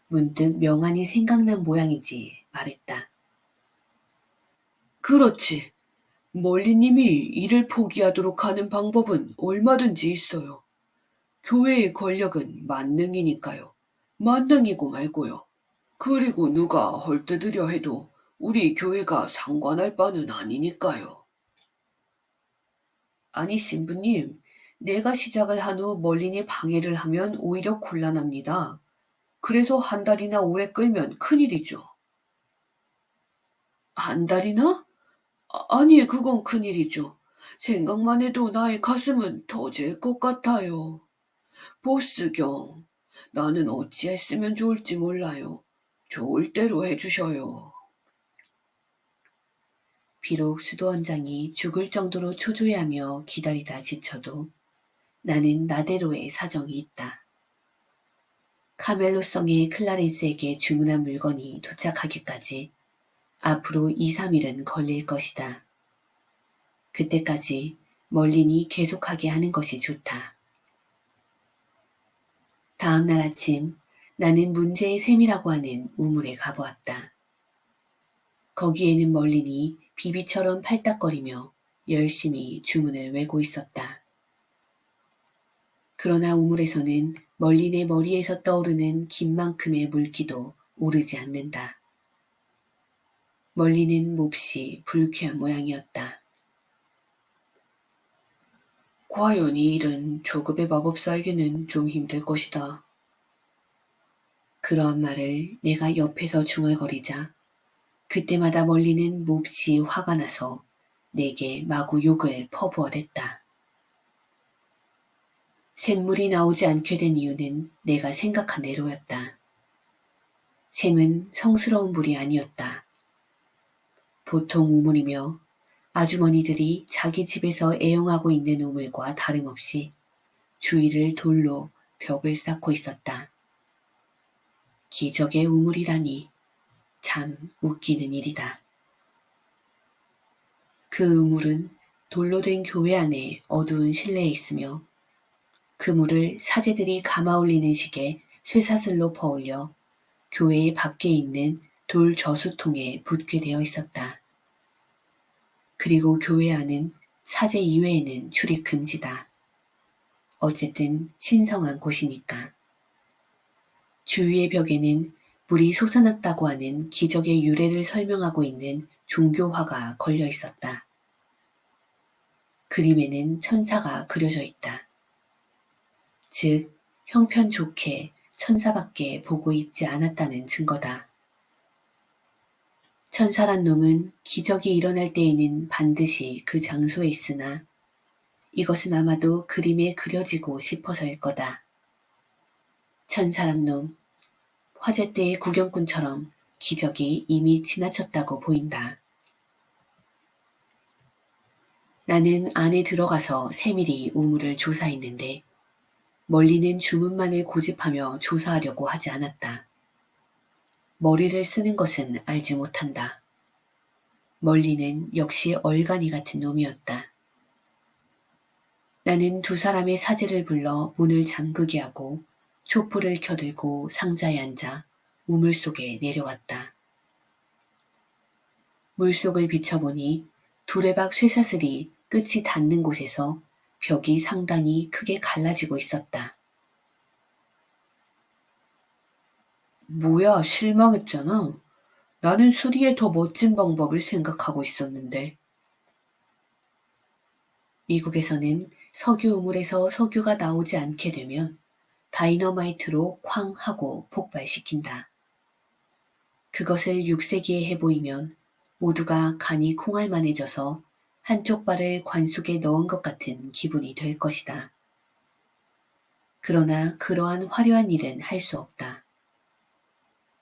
문득 명안이 생각난 모양이지 말했다. 그렇지. 멀리님이 일을 포기하도록 하는 방법은 얼마든지 있어요. 교회의 권력은 만능이니까요. 만능이고 말고요. 그리고 누가 헐뜯으려 해도 우리 교회가 상관할 바는 아니니까요. 아니 신부님, 내가 시작을 한 후 멀린이 방해를 하면 오히려 곤란합니다. 그래서 한 달이나 오래 끌면 큰일이죠. 한 달이나? 아니, 그건 큰일이죠. 생각만 해도 나의 가슴은 터질 것 같아요. 보스경, 나는 어찌했으면 좋을지 몰라요. 좋을 대로 해주셔요. 비록 수도원장이 죽을 정도로 초조해하며 기다리다 지쳐도 나는 나대로의 사정이 있다. 카멜로성의 클라렌스에게 주문한 물건이 도착하기까지 앞으로 2, 3일은 걸릴 것이다. 그때까지 멀린이 계속하게 하는 것이 좋다. 다음 날 아침 나는 문제의 셈이라고 하는 우물에 가보았다. 거기에는 멀린이 비비처럼 팔딱거리며 열심히 주문을 외고 있었다. 그러나 우물에서는 멀린의 머리에서 떠오르는 긴 만큼의 물기도 오르지 않는다. 멀린은 몹시 불쾌한 모양이었다. 과연 이 일은 초급의 마법사에게는 좀 힘들 것이다. 그러한 말을 내가 옆에서 중얼거리자 그때마다 멀리는 몹시 화가 나서 내게 마구 욕을 퍼부어댔다. 샘물이 나오지 않게 된 이유는 내가 생각한 대로였다. 샘은 성스러운 물이 아니었다. 보통 우물이며 아주머니들이 자기 집에서 애용하고 있는 우물과 다름없이 주위를 돌로 벽을 쌓고 있었다. 기적의 우물이라니 참 웃기는 일이다. 그 우물은 돌로 된 교회 안에 어두운 실내에 있으며 그 물을 사제들이 감아올리는 식의 쇠사슬로 퍼올려 교회 밖에 있는 돌 저수통에 붓게 되어 있었다. 그리고 교회 안은 사제 이외에는 출입 금지다. 어쨌든 신성한 곳이니까. 주위의 벽에는 물이 솟아났다고 하는 기적의 유래를 설명하고 있는 종교화가 걸려 있었다. 그림에는 천사가 그려져 있다. 즉, 형편 좋게 천사밖에 보고 있지 않았다는 증거다. 천사란 놈은 기적이 일어날 때에는 반드시 그 장소에 있으나 이것은 아마도 그림에 그려지고 싶어서일 거다. 천사란 놈, 화재 때의 구경꾼처럼 기적이 이미 지나쳤다고 보인다. 나는 안에 들어가서 세밀히 우물을 조사했는데 멀리는 주문만을 고집하며 조사하려고 하지 않았다. 머리를 쓰는 것은 알지 못한다. 멀리는 역시 얼간이 같은 놈이었다. 나는 두 사람의 사제를 불러 문을 잠그게 하고 촛불을 켜들고 상자에 앉아 우물 속에 내려왔다. 물속을 비춰보니 두레박 쇠사슬이 끝이 닿는 곳에서 벽이 상당히 크게 갈라지고 있었다. 뭐야, 실망했잖아. 나는 수리의 더 멋진 방법을 생각하고 있었는데. 미국에서는 석유 우물에서 석유가 나오지 않게 되면 다이너마이트로 쾅 하고 폭발시킨다. 그것을 6세기에 해보이면 모두가 간이 콩알만해져서 한쪽 발을 관 속에 넣은 것 같은 기분이 될 것이다. 그러나 그러한 화려한 일은 할 수 없다.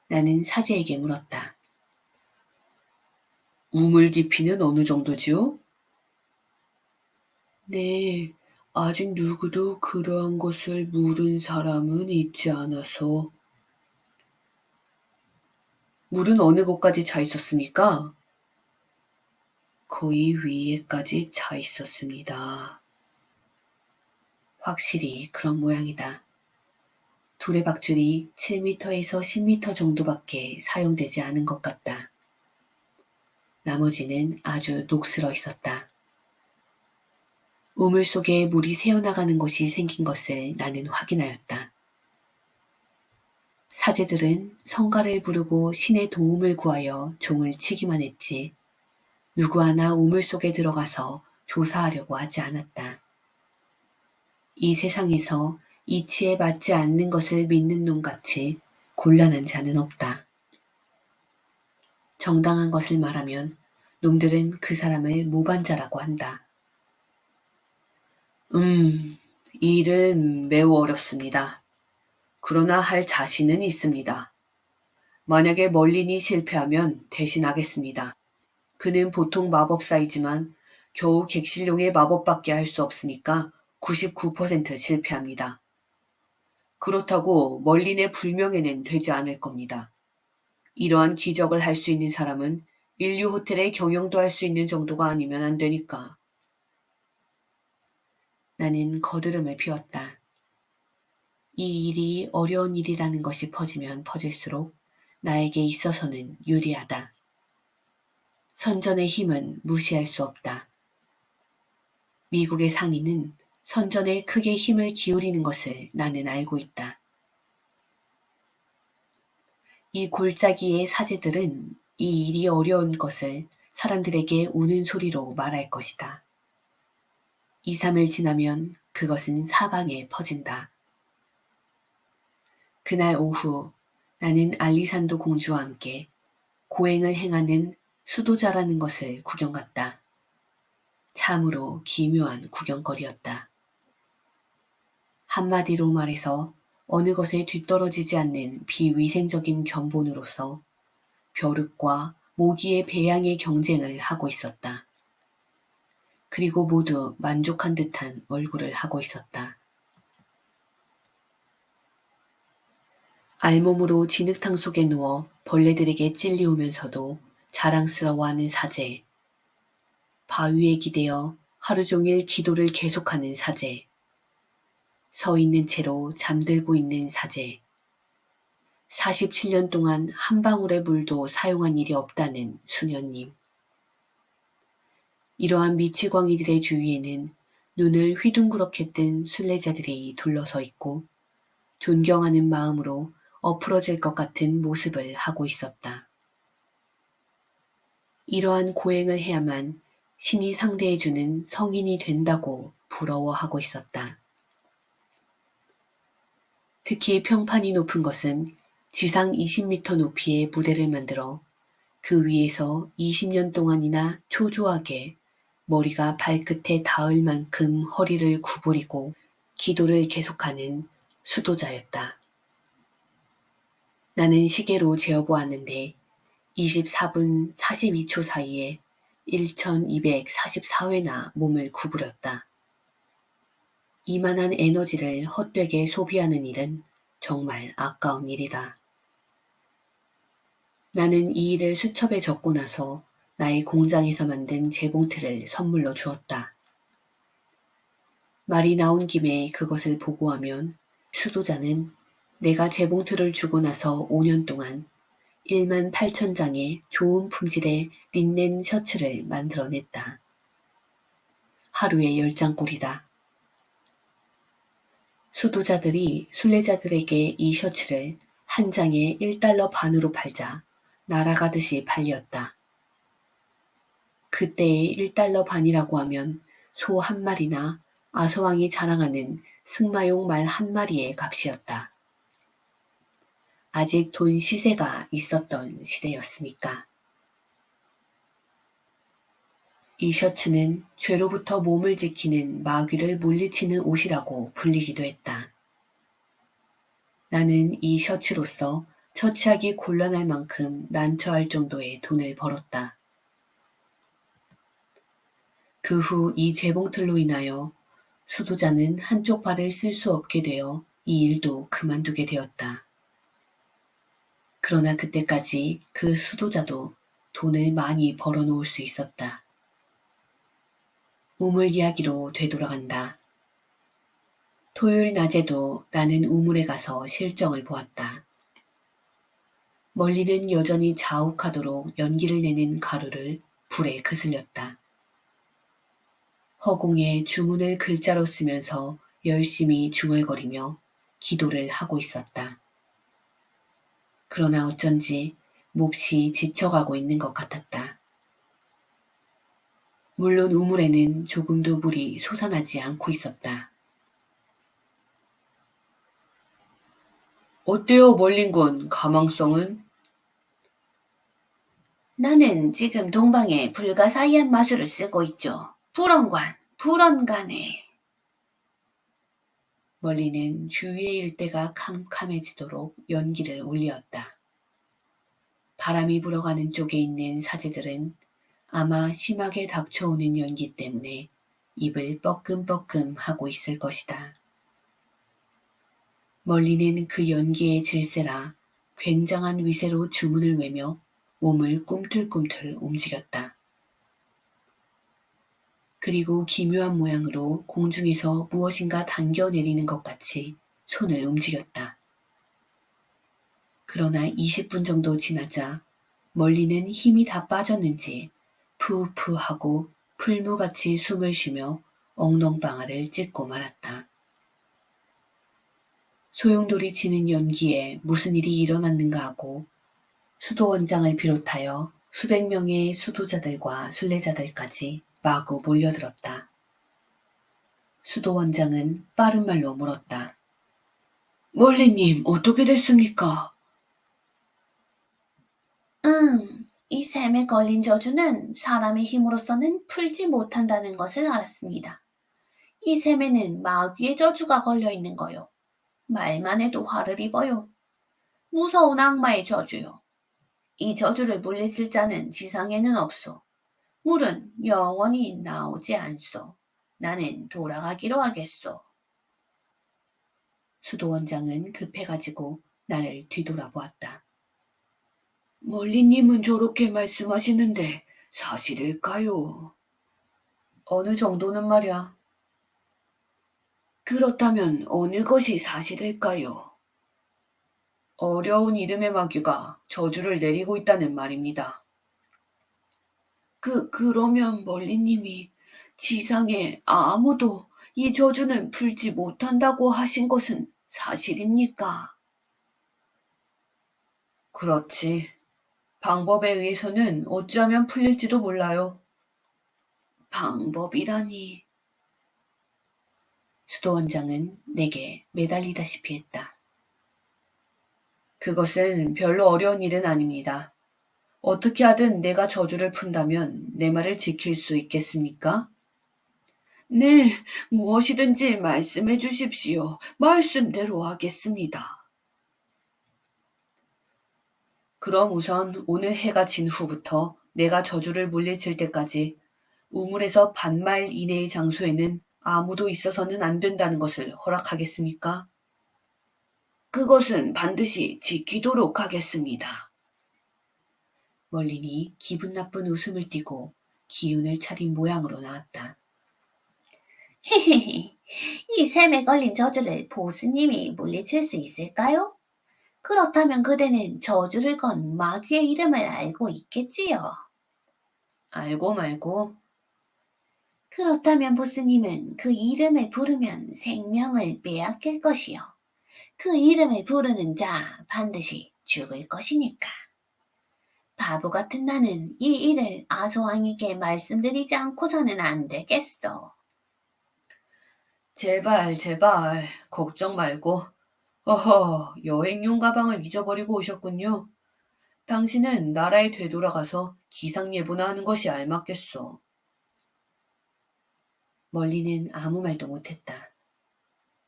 나는 사제에게 물었다. 우물 깊이는 어느 정도지요? 네, 아직 누구도 그러한 것을 물은 사람은 있지 않아서. 물은 어느 곳까지 차 있었습니까? 거의 위에까지 차 있었습니다. 확실히 그런 모양이다. 두레박줄이 7m에서 10m 정도밖에 사용되지 않은 것 같다. 나머지는 아주 녹슬어 있었다. 우물 속에 물이 새어나가는 곳이 생긴 것을 나는 확인하였다. 사제들은 성가를 부르고 신의 도움을 구하여 종을 치기만 했지 누구 하나 우물 속에 들어가서 조사하려고 하지 않았다. 이 세상에서 이치에 맞지 않는 것을 믿는 놈같이 곤란한 자는 없다. 정당한 것을 말하면 놈들은 그 사람을 모반자라고 한다. 이 일은 매우 어렵습니다. 그러나 할 자신은 있습니다. 만약에 멀린이 실패하면 대신하겠습니다. 그는 보통 마법사이지만 겨우 객실용의 마법밖에 할 수 없으니까 99% 실패합니다. 그렇다고 멀린의 불명예는 되지 않을 겁니다. 이러한 기적을 할 수 있는 사람은 인류 호텔의 경영도 할 수 있는 정도가 아니면 안 되니까. 나는 거드름을 피웠다. 이 일이 어려운 일이라는 것이 퍼지면 퍼질수록 나에게 있어서는 유리하다. 선전의 힘은 무시할 수 없다. 미국의 상인은 선전에 크게 힘을 기울이는 것을 나는 알고 있다. 이 골짜기의 사제들은 이 일이 어려운 것을 사람들에게 우는 소리로 말할 것이다. 2, 3일 지나면 그것은 사방에 퍼진다. 그날 오후 나는 알리산도 공주와 함께 고행을 행하는 수도자라는 것을 구경 갔다. 참으로 기묘한 구경거리였다. 한마디로 말해서 어느 것에 뒤떨어지지 않는 비위생적인 견본으로서 벼룩과 모기의 배양의 경쟁을 하고 있었다. 그리고 모두 만족한 듯한 얼굴을 하고 있었다. 알몸으로 진흙탕 속에 누워 벌레들에게 찔리우면서도 자랑스러워하는 사제, 바위에 기대어 하루 종일 기도를 계속하는 사제, 서 있는 채로 잠들고 있는 사제, 47년 동안 한 방울의 물도 사용한 일이 없다는 수녀님. 이러한 미치광이들의 주위에는 눈을 휘둥그렇게 뜬 순례자들이 둘러서 있고 존경하는 마음으로 엎으러질 것 같은 모습을 하고 있었다. 이러한 고행을 해야만 신이 상대해주는 성인이 된다고 부러워하고 있었다. 특히 평판이 높은 것은 지상 20m 높이의 무대를 만들어 그 위에서 20년 동안이나 초조하게 머리가 발끝에 닿을 만큼 허리를 구부리고 기도를 계속하는 수도자였다. 나는 시계로 재어보았는데 24분 42초 사이에 1244회나 몸을 구부렸다. 이만한 에너지를 헛되게 소비하는 일은 정말 아까운 일이다. 나는 이 일을 수첩에 적고 나서 나의 공장에서 만든 재봉틀을 선물로 주었다. 말이 나온 김에 그것을 보고하면 수도자는 내가 재봉틀을 주고 나서 5년 동안 1만 8천 장의 좋은 품질의 린넨 셔츠를 만들어냈다. 하루에 10장꼴이다. 수도자들이 순례자들에게 이 셔츠를 한 장에 1달러 반으로 팔자 날아가듯이 팔렸다. 그때의 1달러 반이라고 하면 소 한 마리나 아서왕이 자랑하는 승마용 말 한 마리의 값이었다. 아직 돈 시세가 있었던 시대였으니까. 이 셔츠는 죄로부터 몸을 지키는 마귀를 물리치는 옷이라고 불리기도 했다. 나는 이 셔츠로서 처치하기 곤란할 만큼 난처할 정도의 돈을 벌었다. 그 후 이 재봉틀로 인하여 수도자는 한쪽 발을 쓸 수 없게 되어 이 일도 그만두게 되었다. 그러나 그때까지 그 수도자도 돈을 많이 벌어놓을 수 있었다. 우물 이야기로 되돌아간다. 토요일 낮에도 나는 우물에 가서 실정을 보았다. 멀리는 여전히 자욱하도록 연기를 내는 가루를 불에 그슬렸다. 허공에 주문을 글자로 쓰면서 열심히 중얼거리며 기도를 하고 있었다. 그러나 어쩐지 몹시 지쳐가고 있는 것 같았다. 물론 우물에는 조금도 물이 솟아나지 않고 있었다. 어때요, 멀린군, 가망성은? 나는 지금 동방에 불가사의한 마술을 쓰고 있죠. 불언간에. 멀리는 주위의 일대가 캄캄해지도록 연기를 올리었다. 바람이 불어가는 쪽에 있는 사제들은 아마 심하게 닥쳐오는 연기 때문에 입을 뻐끔뻐끔 하고 있을 것이다. 멀리는 그 연기의 질세라 굉장한 위세로 주문을 외며 몸을 꿈틀꿈틀 움직였다. 그리고 기묘한 모양으로 공중에서 무엇인가 당겨내리는 것 같이 손을 움직였다. 그러나 20분 정도 지나자 멀리는 힘이 다 빠졌는지 푸푸 하고 풀무같이 숨을 쉬며 엉덩방아를 찢고 말았다. 소용돌이 치는 연기에 무슨 일이 일어났는가 하고 수도원장을 비롯하여 수백 명의 수도자들과 순례자들까지 마구 몰려들었다. 수도 원장은 빠른 말로 물었다. 멀리님, 어떻게 됐습니까? 이 샘에 걸린 저주는 사람의 힘으로서는 풀지 못한다는 것을 알았습니다. 이 샘에는 마귀의 저주가 걸려 있는 거요. 말만 해도 화를 입어요. 무서운 악마의 저주요. 이 저주를 물리칠 자는 지상에는 없소. 물은 영원히 나오지 않소. 나는 돌아가기로 하겠소. 수도 원장은 급해가지고 나를 뒤돌아보았다. 멀리님은 저렇게 말씀하시는데 사실일까요? 어느 정도는 말이야. 그렇다면 어느 것이 사실일까요? 어려운 이름의 마귀가 저주를 내리고 있다는 말입니다. 그러면 멀리님이 지상에 아무도 이 저주는 풀지 못한다고 하신 것은 사실입니까? 그렇지. 방법에 의해서는 어찌하면 풀릴지도 몰라요. 방법이라니. 수도 원장은 내게 매달리다시피 했다. 그것은 별로 어려운 일은 아닙니다. 어떻게 하든 내가 저주를 푼다면 내 말을 지킬 수 있겠습니까? 네, 무엇이든지 말씀해 주십시오. 말씀대로 하겠습니다. 그럼 우선 오늘 해가 진 후부터 내가 저주를 물리칠 때까지 우물에서 반마일 이내의 장소에는 아무도 있어서는 안 된다는 것을 허락하겠습니까? 그것은 반드시 지키도록 하겠습니다. 멀린이 기분 나쁜 웃음을 띠고 기운을 차린 모양으로 나왔다. 헤헤헤, 이 샘에 걸린 저주를 보스님이 물리칠 수 있을까요? 그렇다면 그대는 저주를 건 마귀의 이름을 알고 있겠지요. 알고 말고. 그렇다면 보스님은 그 이름을 부르면 생명을 빼앗길 것이요. 그 이름을 부르는 자 반드시 죽을 것이니까. 바보 같은 나는 이 일을 아소왕에게 말씀드리지 않고서는 안 되겠어. 제발, 제발, 걱정 말고. 어허, 여행용 가방을 잊어버리고 오셨군요. 당신은 나라에 되돌아가서 기상예보나 하는 것이 알맞겠소. 멀리는 아무 말도 못했다.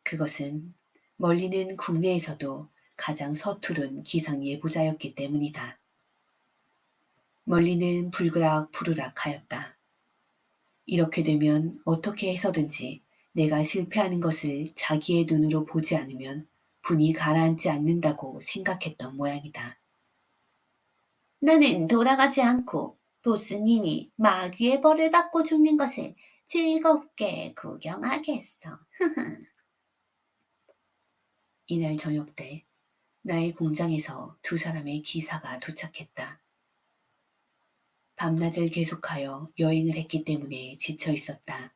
그것은 멀리는 국내에서도 가장 서투른 기상예보자였기 때문이다. 멀리는 불그락 부르락 하였다. 이렇게 되면 어떻게 해서든지 내가 실패하는 것을 자기의 눈으로 보지 않으면 분이 가라앉지 않는다고 생각했던 모양이다. 나는 돌아가지 않고 보스님이 마귀의 벌을 받고 죽는 것을 즐겁게 구경하겠어. 이날 저녁 때 나의 공장에서 두 사람의 기사가 도착했다. 밤낮을 계속하여 여행을 했기 때문에 지쳐 있었다.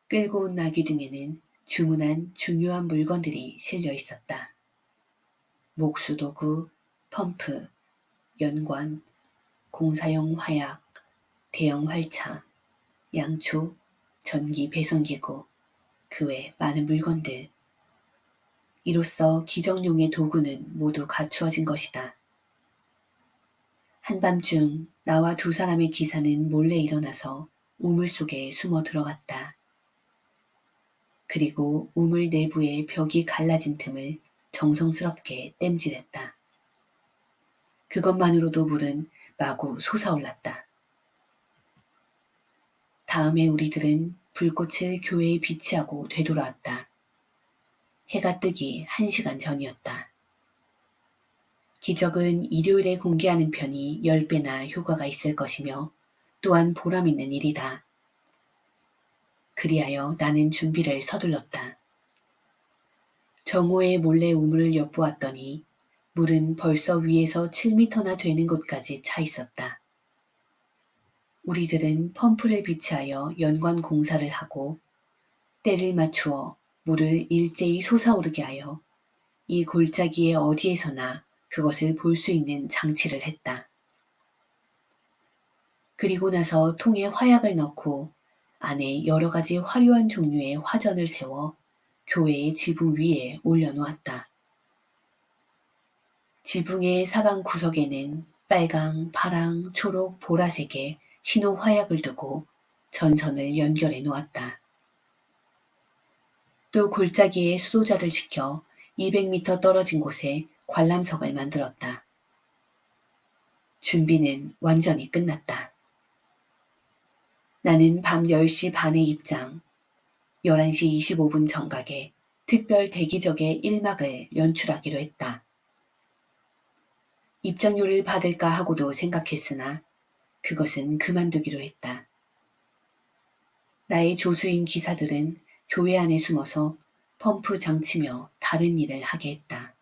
끌고 온 나귀 등에는 주문한 중요한 물건들이 실려 있었다. 목수도구, 펌프, 연관, 공사용 화약, 대형 활차, 양초, 전기 배선기구, 그 외 많은 물건들. 이로써 기정용의 도구는 모두 갖추어진 것이다. 한밤중 나와 두 사람의 기사는 몰래 일어나서 우물 속에 숨어 들어갔다. 그리고 우물 내부의 벽이 갈라진 틈을 정성스럽게 땜질했다. 그것만으로도 물은 마구 솟아올랐다. 다음에 우리들은 불꽃을 교회에 비치하고 되돌아왔다. 해가 뜨기 1시간 전이었다. 기적은 일요일에 공개하는 편이 10배나 효과가 있을 것이며 또한 보람있는 일이다. 그리하여 나는 준비를 서둘렀다. 정오에 몰래 우물을 엿보았더니 물은 벌써 위에서 7미터나 되는 곳까지 차 있었다. 우리들은 펌프를 비치하여 연관 공사를 하고 때를 맞추어 물을 일제히 솟아오르게 하여 이 골짜기의 어디에서나 그것을 볼 수 있는 장치를 했다. 그리고 나서 통에 화약을 넣고 안에 여러 가지 화려한 종류의 화전을 세워 교회의 지붕 위에 올려놓았다. 지붕의 사방 구석에는 빨강, 파랑, 초록, 보라색의 신호 화약을 두고 전선을 연결해 놓았다. 또 골짜기에 수도자를 시켜 200m 떨어진 곳에 관람석을 만들었다. 준비는 완전히 끝났다. 나는 밤 10시 반에 입장, 11시 25분 정각에 특별 대기적의 1막을 연출하기로 했다. 입장료를 받을까 하고도 생각했으나 그것은 그만두기로 했다. 나의 조수인 기사들은 교회 안에 숨어서 펌프 장치며 다른 일을 하게 했다.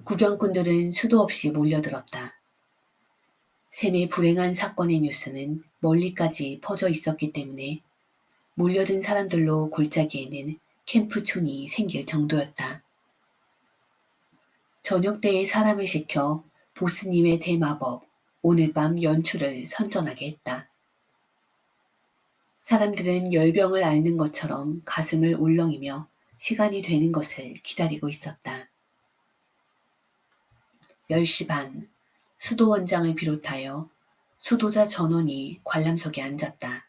구경꾼들은 수도 없이 몰려들었다. 샘의 불행한 사건의 뉴스는 멀리까지 퍼져 있었기 때문에 몰려든 사람들로 골짜기에는 캠프촌이 생길 정도였다. 저녁 때에 사람을 시켜 보스님의 대마법 오늘 밤 연출을 선전하게 했다. 사람들은 열병을 앓는 것처럼 가슴을 울렁이며 시간이 되는 것을 기다리고 있었다. 10시 반, 수도원장을 비롯하여 수도자 전원이 관람석에 앉았다.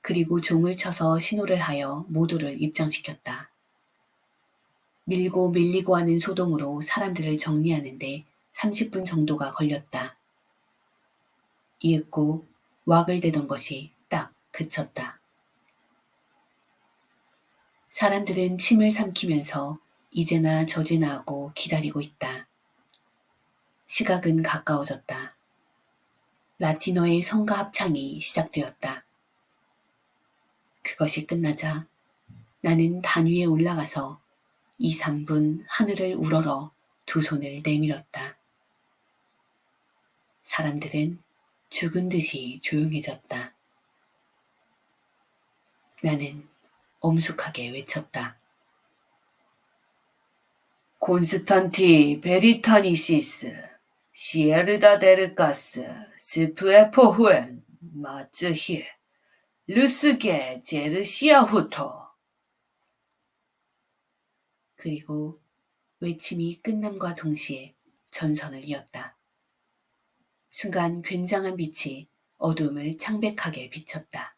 그리고 종을 쳐서 신호를 하여 모두를 입장시켰다. 밀고 밀리고 하는 소동으로 사람들을 정리하는데 30분 정도가 걸렸다. 이윽고 와글대던 것이 딱 그쳤다. 사람들은 침을 삼키면서 이제나 저제나 하고 기다리고 있다. 시각은 가까워졌다. 라틴어의 성가 합창이 시작되었다. 그것이 끝나자 나는 단 위에 올라가서 2, 3분 하늘을 우러러 두 손을 내밀었다. 사람들은 죽은 듯이 조용해졌다. 나는 엄숙하게 외쳤다. 콘스탄티 베리타니시스 시에르다 데르가스 스프에포후엔 마츠히 루스게 제르시아후토. 그리고 외침이 끝남과 동시에 전선을 이었다. 순간 굉장한 빛이 어둠을 창백하게 비쳤다.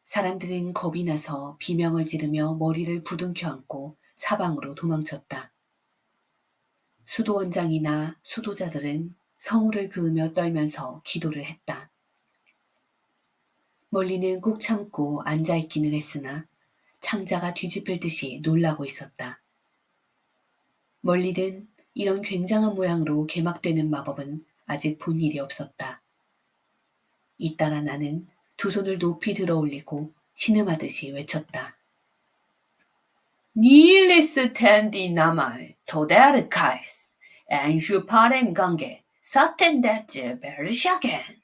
사람들은 겁이 나서 비명을 지르며 머리를 부둥켜 안고 사방으로 도망쳤다. 수도원장이나 수도자들은 성우를 그으며 떨면서 기도를 했다. 멀리는 꾹 참고 앉아있기는 했으나 창자가 뒤집힐 듯이 놀라고 있었다. 멀리는 이런 굉장한 모양으로 개막되는 마법은 아직 본 일이 없었다. 잇따라 나는 두 손을 높이 들어 올리고 신음하듯이 외쳤다. 니일리스 텐디 나말 토데르카이스 엔슈 파렌 관계 사텐데츠 베르샤겐.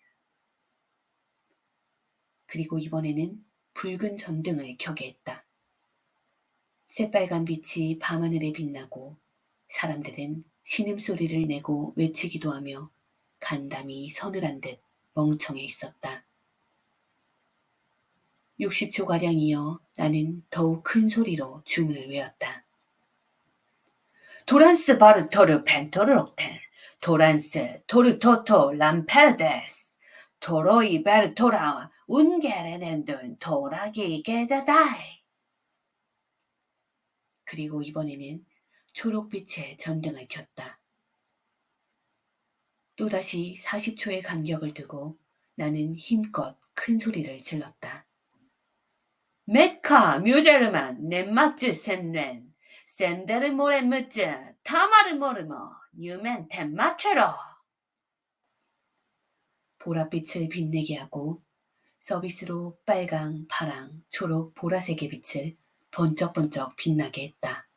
그리고 이번에는 붉은 전등을 켜게 했다. 새빨간 빛이 밤하늘에 빛나고 사람들은 신음소리를 내고 외치기도 하며 간담이 서늘한 듯 멍청해 있었다. 60초가량 이어 나는 더욱 큰 소리로 주문을 외웠다. 토란스 바르토르 펜토르옥텐 토란스 토르토토 람페르데스 토로이 베르토라 운게레넨든 토라기 게다다이. 그리고 이번에는 초록빛의 전등을 켰다. 또다시 40초의 간격을 두고 나는 힘껏 큰 소리를 질렀다. 메카 뮤제르만 넷마츠 센렌 센데르 모레 무쯔 타마르 모르머 뉴멘 템마체로. 보랏빛을 빛내게 하고 서비스로 빨강, 파랑, 초록, 보라색의 빛을 번쩍번쩍 빛나게 했다.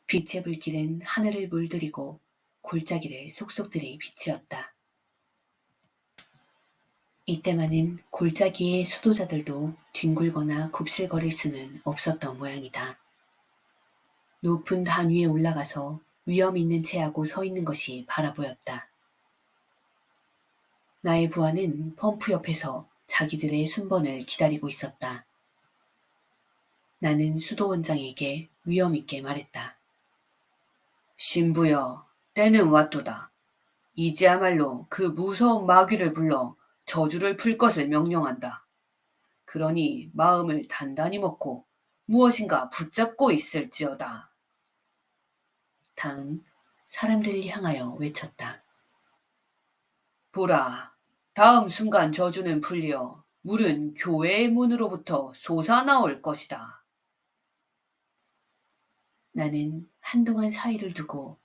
빛의 불길은 하늘을 물들이고 골짜기를 속속들이 비치었다. 이때만은 골짜기의 수도자들도 뒹굴거나 굽실거릴 수는 없었던 모양이다. 높은 단 위에 올라가서 위험 있는 채 하고 서 있는 것이 바라보였다. 나의 부하는 펌프 옆에서 자기들의 순번을 기다리고 있었다. 나는 수도 원장에게 위험 있게 말했다. 신부여, 때는 왔도다. 이제야말로 그 무서운 마귀를 불러 저주를 풀 것을 명령한다. 그러니 마음을 단단히 먹고 무엇인가 붙잡고 있을지어다. 다음 사람들을 향하여 외쳤다. 보라, 다음 순간 저주는 풀려 물은 교회의 문으로부터 솟아나올 것이다. 나는 한동안 사이를 두고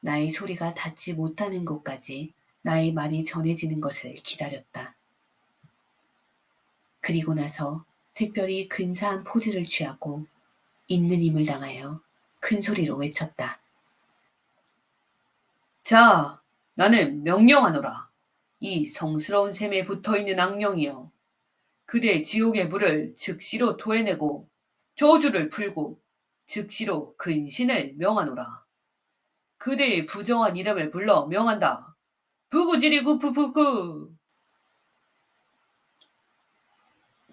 나의 소리가 닿지 못하는 곳까지 나의 말이 전해지는 것을 기다렸다. 그리고 나서 특별히 근사한 포즈를 취하고 있는 힘을 당하여 큰 소리로 외쳤다. 자, 나는 명령하노라. 이 성스러운 샘에 붙어있는 악령이여. 그대 지옥의 불을 즉시로 토해내고 저주를 풀고 즉시로 근신을 명하노라. 그대의 부정한 이름을 불러 명한다. 부구지리구푸푸쿠.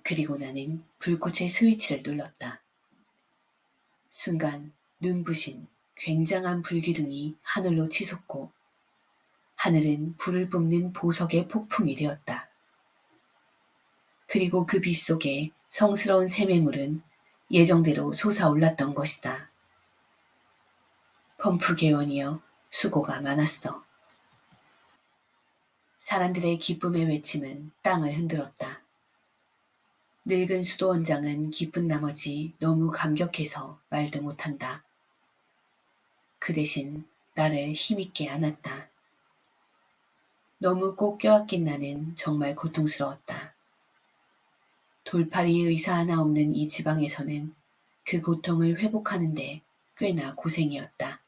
그리고 나는 불꽃의 스위치를 눌렀다. 순간 눈부신 굉장한 불기둥이 하늘로 치솟고 하늘은 불을 뿜는 보석의 폭풍이 되었다. 그리고 그 빛 속에 성스러운 샘의물은 예정대로 솟아올랐던 것이다. 펌프 개원이여 수고가 많았어. 사람들의 기쁨의 외침은 땅을 흔들었다. 늙은 수도원장은 기쁜 나머지 너무 감격해서 말도 못한다. 그 대신 나를 힘있게 안았다. 너무 꼭 껴안긴 나는 정말 고통스러웠다. 돌팔이 의사 하나 없는 이 지방에서는 그 고통을 회복하는데 꽤나 고생이었다.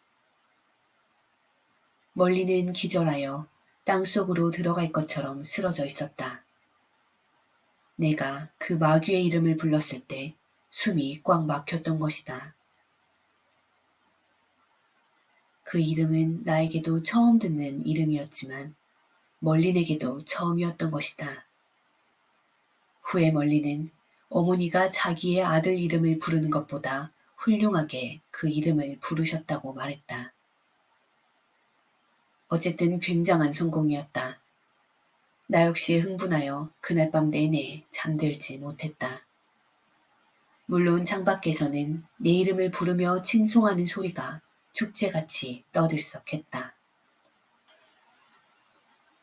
멀리는 기절하여 땅속으로 들어갈 것처럼 쓰러져 있었다. 내가 그 마귀의 이름을 불렀을 때 숨이 꽉 막혔던 것이다. 그 이름은 나에게도 처음 듣는 이름이었지만 멀린에게도 처음이었던 것이다. 후에 멀리는 어머니가 자기의 아들 이름을 부르는 것보다 훌륭하게 그 이름을 부르셨다고 말했다. 어쨌든 굉장한 성공이었다. 나 역시 흥분하여 그날 밤 내내 잠들지 못했다. 물론 창밖에서는 내 이름을 부르며 칭송하는 소리가 축제같이 떠들썩했다.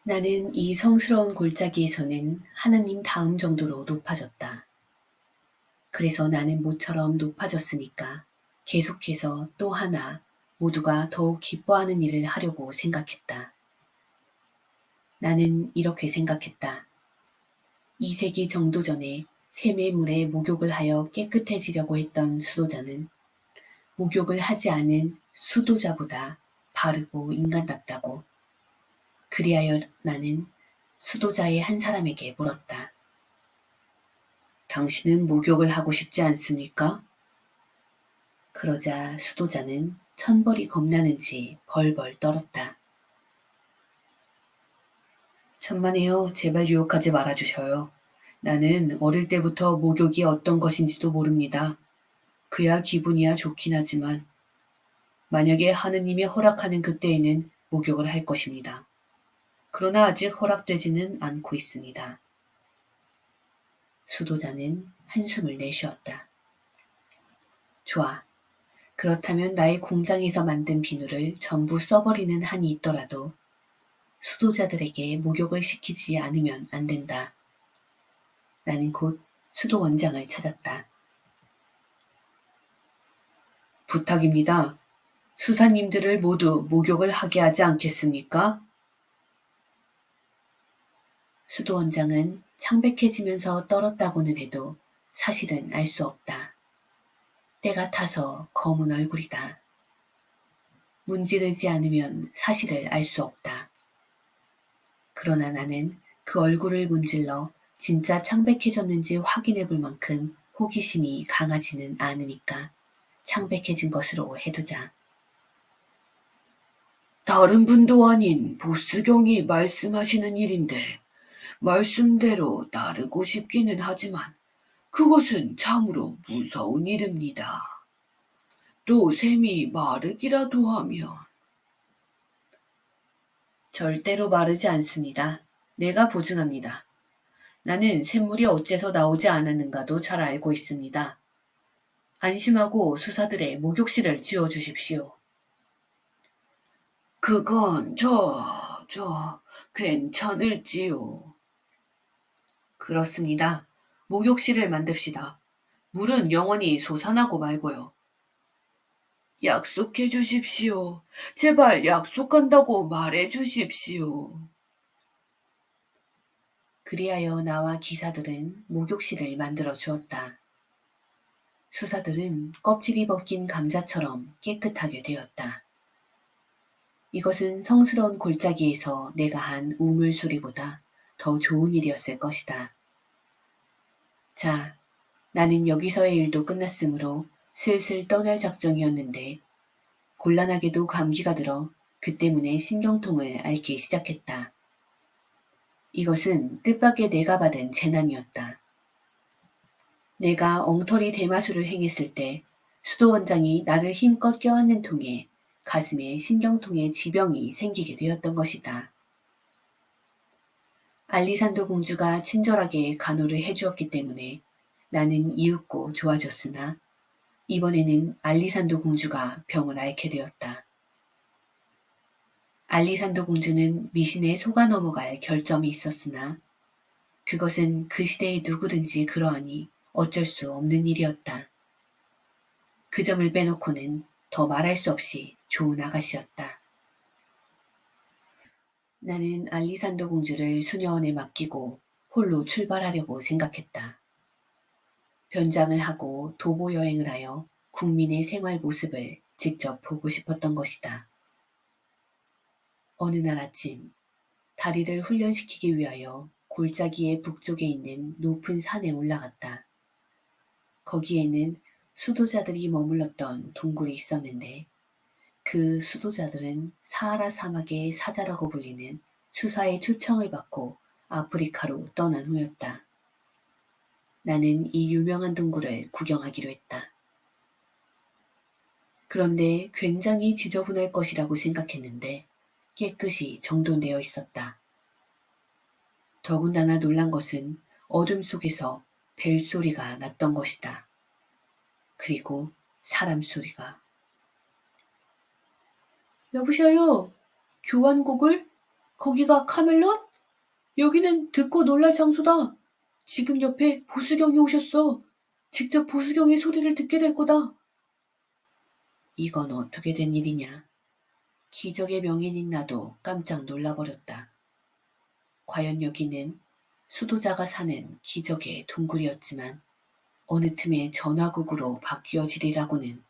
나는 이 성스러운 골짜기에서는 하나님 다음 정도로 높아졌다. 그래서 나는 모처럼 높아졌으니까 계속해서 또 하나 모두가 더욱 기뻐하는 일을 하려고 생각했다. 나는 이렇게 생각했다. 2세기 정도 전에 샘의 물에 목욕을 하여 깨끗해지려고 했던 수도자는 목욕을 하지 않은 수도자보다 바르고 인간답다고. 그리하여 나는 수도자의 한 사람에게 물었다. 당신은 목욕을 하고 싶지 않습니까? 그러자 수도자는 천벌이 겁나는지 벌벌 떨었다. 천만에요. 제발 유혹하지 말아주셔요. 나는 어릴 때부터 목욕이 어떤 것인지도 모릅니다. 그야 기분이야 좋긴 하지만 만약에 하느님이 허락하는 그때에는 목욕을 할 것입니다. 그러나 아직 허락되지는 않고 있습니다. 수도자는 한숨을 내쉬었다. 좋아. 그렇다면 나의 공장에서 만든 비누를 전부 써버리는 한이 있더라도 수도자들에게 목욕을 시키지 않으면 안 된다. 나는 곧 수도 원장을 찾았다. 부탁입니다. 수사님들을 모두 목욕을 하게 하지 않겠습니까? 수도 원장은 창백해지면서 떨었다고는 해도 사실은 알 수 없다. 때가 타서 검은 얼굴이다. 문지르지 않으면 사실을 알 수 없다. 그러나 나는 그 얼굴을 문질러 진짜 창백해졌는지 확인해 볼 만큼 호기심이 강하지는 않으니까 창백해진 것으로 해두자. 다른 분도 아닌 보스경이 말씀하시는 일인데 말씀대로 따르고 싶기는 하지만 그것은 참으로 무서운 일입니다. 또 샘이 마르기라도 하면 절대로 마르지 않습니다. 내가 보증합니다. 나는 샘물이 어째서 나오지 않았는가도 잘 알고 있습니다. 안심하고 수사들의 목욕실을 지어주십시오. 그건 괜찮을지요. 그렇습니다. 목욕실을 만듭시다. 물은 영원히 솟아나고 말고요. 약속해 주십시오. 제발 약속한다고 말해 주십시오. 그리하여 나와 기사들은 목욕실을 만들어 주었다. 수사들은 껍질이 벗긴 감자처럼 깨끗하게 되었다. 이것은 성스러운 골짜기에서 내가 한 우물수리보다 더 좋은 일이었을 것이다. 자, 나는 여기서의 일도 끝났으므로 슬슬 떠날 작정이었는데 곤란하게도 감기가 들어 그 때문에 신경통을 앓기 시작했다. 이것은 뜻밖의 내가 받은 재난이었다. 내가 엉터리 대마술을 행했을 때 수도원장이 나를 힘껏 껴안는 통에 가슴에 신경통의 지병이 생기게 되었던 것이다. 알리산도 공주가 친절하게 간호를 해주었기 때문에 나는 이윽고 좋아졌으나 이번에는 알리산도 공주가 병을 앓게 되었다. 알리산도 공주는 미신에 속아 넘어갈 결점이 있었으나 그것은 그 시대의 누구든지 그러하니 어쩔 수 없는 일이었다. 그 점을 빼놓고는 더 말할 수 없이 좋은 아가씨였다. 나는 알리산도 공주를 수녀원에 맡기고 홀로 출발하려고 생각했다. 변장을 하고 도보 여행을 하여 국민의 생활 모습을 직접 보고 싶었던 것이다. 어느 날 아침 다리를 훈련시키기 위하여 골짜기의 북쪽에 있는 높은 산에 올라갔다. 거기에는 수도자들이 머물렀던 동굴이 있었는데 그 수도자들은 사하라 사막의 사자라고 불리는 수사의 초청을 받고 아프리카로 떠난 후였다. 나는 이 유명한 동굴을 구경하기로 했다. 그런데 굉장히 지저분할 것이라고 생각했는데 깨끗이 정돈되어 있었다. 더군다나 놀란 것은 어둠 속에서 벨소리가 났던 것이다. 그리고 사람 소리가. 여보셔요? 교환국을? 거기가 카멜롯? 여기는 듣고 놀랄 장소다. 지금 옆에 보수경이 오셨어. 직접 보수경의 소리를 듣게 될 거다. 이건 어떻게 된 일이냐? 기적의 명인인 나도 깜짝 놀라버렸다. 과연 여기는 수도자가 사는 기적의 동굴이었지만 어느 틈에 전화국으로 바뀌어지리라고는.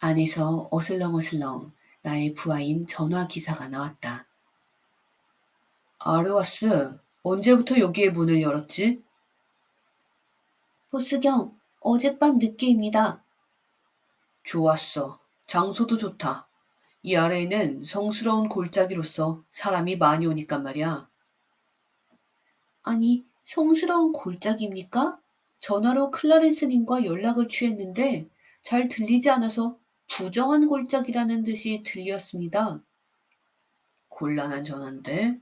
안에서 어슬렁어슬렁 나의 부하인 전화기사가 나왔다. 아르와스, 언제부터 여기에 문을 열었지? 보스경, 어젯밤 늦게입니다. 좋았어. 장소도 좋다. 이 아래에는 성스러운 골짜기로서 사람이 많이 오니까 말이야. 아니, 성스러운 골짜기입니까? 전화로 클라렌스님과 연락을 취했는데 잘 들리지 않아서 부정한 골짜기라는 듯이 들렸습니다. 곤란한 전화인데?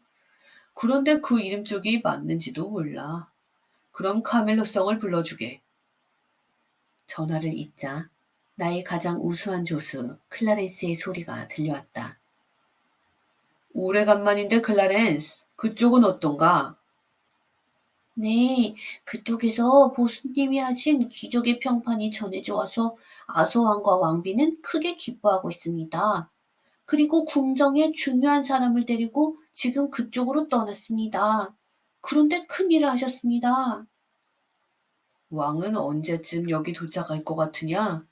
그런데 그 이름 쪽이 맞는지도 몰라. 그럼 카멜로성을 불러주게. 전화를 잇자 나의 가장 우수한 조수 클라렌스의 소리가 들려왔다. 오래간만인데 클라렌스, 그쪽은 어떤가? 네, 그쪽에서 보수님이 하신 기적의 평판이 전해져 와서 아서왕과 왕비는 크게 기뻐하고 있습니다. 그리고 궁정에 중요한 사람을 데리고 지금 그쪽으로 떠났습니다. 그런데 큰일을 하셨습니다. 왕은 언제쯤 여기 도착할 것 같으냐?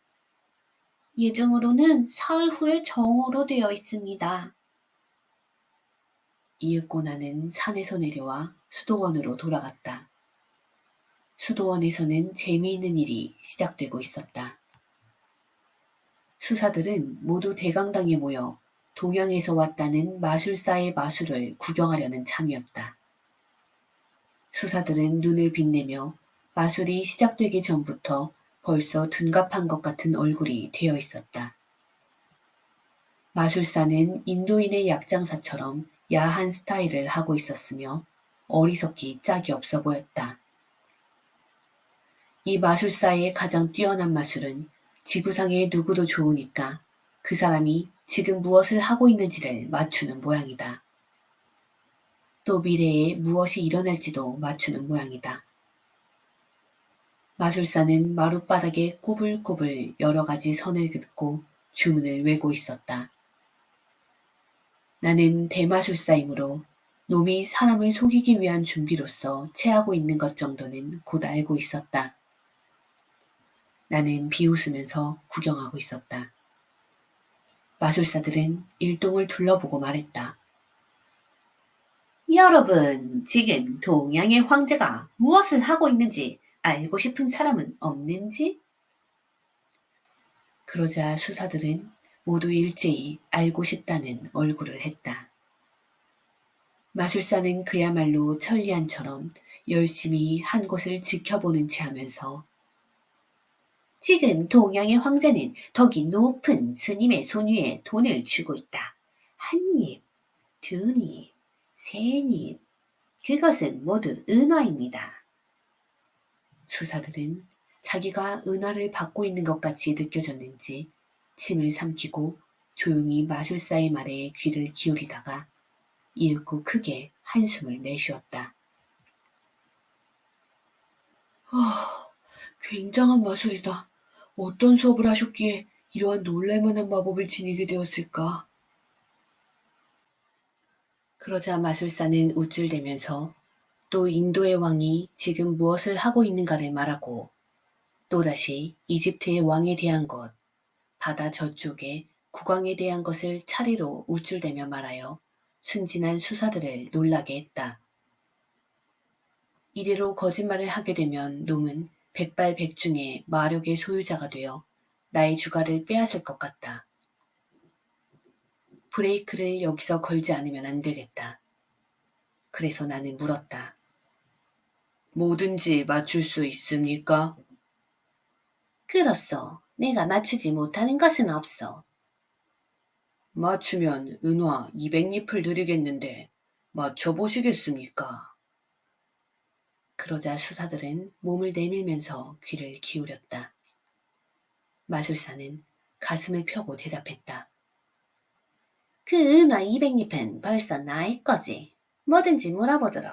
예정으로는 사흘 후에 정오로 되어 있습니다. 이윽고 나는 산에서 내려와 수도원으로 돌아갔다. 수도원에서는 재미있는 일이 시작되고 있었다. 수사들은 모두 대강당에 모여 동양에서 왔다는 마술사의 마술을 구경하려는 참이었다. 수사들은 눈을 빛내며 마술이 시작되기 전부터 벌써 둔갑한 것 같은 얼굴이 되어 있었다. 마술사는 인도인의 약장사처럼 야한 스타일을 하고 있었으며 어리석기 짝이 없어 보였다. 이 마술사의 가장 뛰어난 마술은 지구상의 누구도 좋으니까 그 사람이 지금 무엇을 하고 있는지를 맞추는 모양이다. 또 미래에 무엇이 일어날지도 맞추는 모양이다. 마술사는 마룻바닥에 꾸불꾸불 여러 가지 선을 긋고 주문을 외고 있었다. 나는 대마술사이므로 놈이 사람을 속이기 위한 준비로서 체하고 있는 것 정도는 곧 알고 있었다. 나는 비웃으면서 구경하고 있었다. 마술사들은 일동을 둘러보고 말했다. 여러분, 지금 동양의 황제가 무엇을 하고 있는지 알고 싶은 사람은 없는지? 그러자 수사들은 모두 일제히 알고 싶다는 얼굴을 했다. 마술사는 그야말로 천리안처럼 열심히 한 곳을 지켜보는 체 하면서 지금 동양의 황제는 덕이 높은 스님의 손 위에 돈을 쥐고 있다. 한 입, 두 입, 세 입, 그것은 모두 은화입니다. 수사들은 자기가 은화를 받고 있는 것 같이 느껴졌는지 침을 삼키고 조용히 마술사의 말에 귀를 기울이다가 이윽고 크게 한숨을 내쉬었다. 굉장한 마술이다. 어떤 수업을 하셨기에 이러한 놀랄만한 마법을 지니게 되었을까? 그러자 마술사는 우쭐대면서 또 인도의 왕이 지금 무엇을 하고 있는가를 말하고 또다시 이집트의 왕에 대한 것, 바다 저쪽에 국왕에 대한 것을 차례로 우쭐대며 말하여 순진한 수사들을 놀라게 했다. 이대로 거짓말을 하게 되면 놈은 백발백중의 마력의 소유자가 되어 나의 주가를 빼앗을 것 같다. 브레이크를 여기서 걸지 않으면 안 되겠다. 그래서 나는 물었다. 뭐든지 맞출 수 있습니까? 그렇소. 내가 맞추지 못하는 것은 없어. 맞추면 은화 200잎을 드리겠는데 맞춰보시겠습니까? 그러자 수사들은 몸을 내밀면서 귀를 기울였다. 마술사는 가슴을 펴고 대답했다. 그 은화 200잎은 벌써 나의 거지. 뭐든지 물어보도록.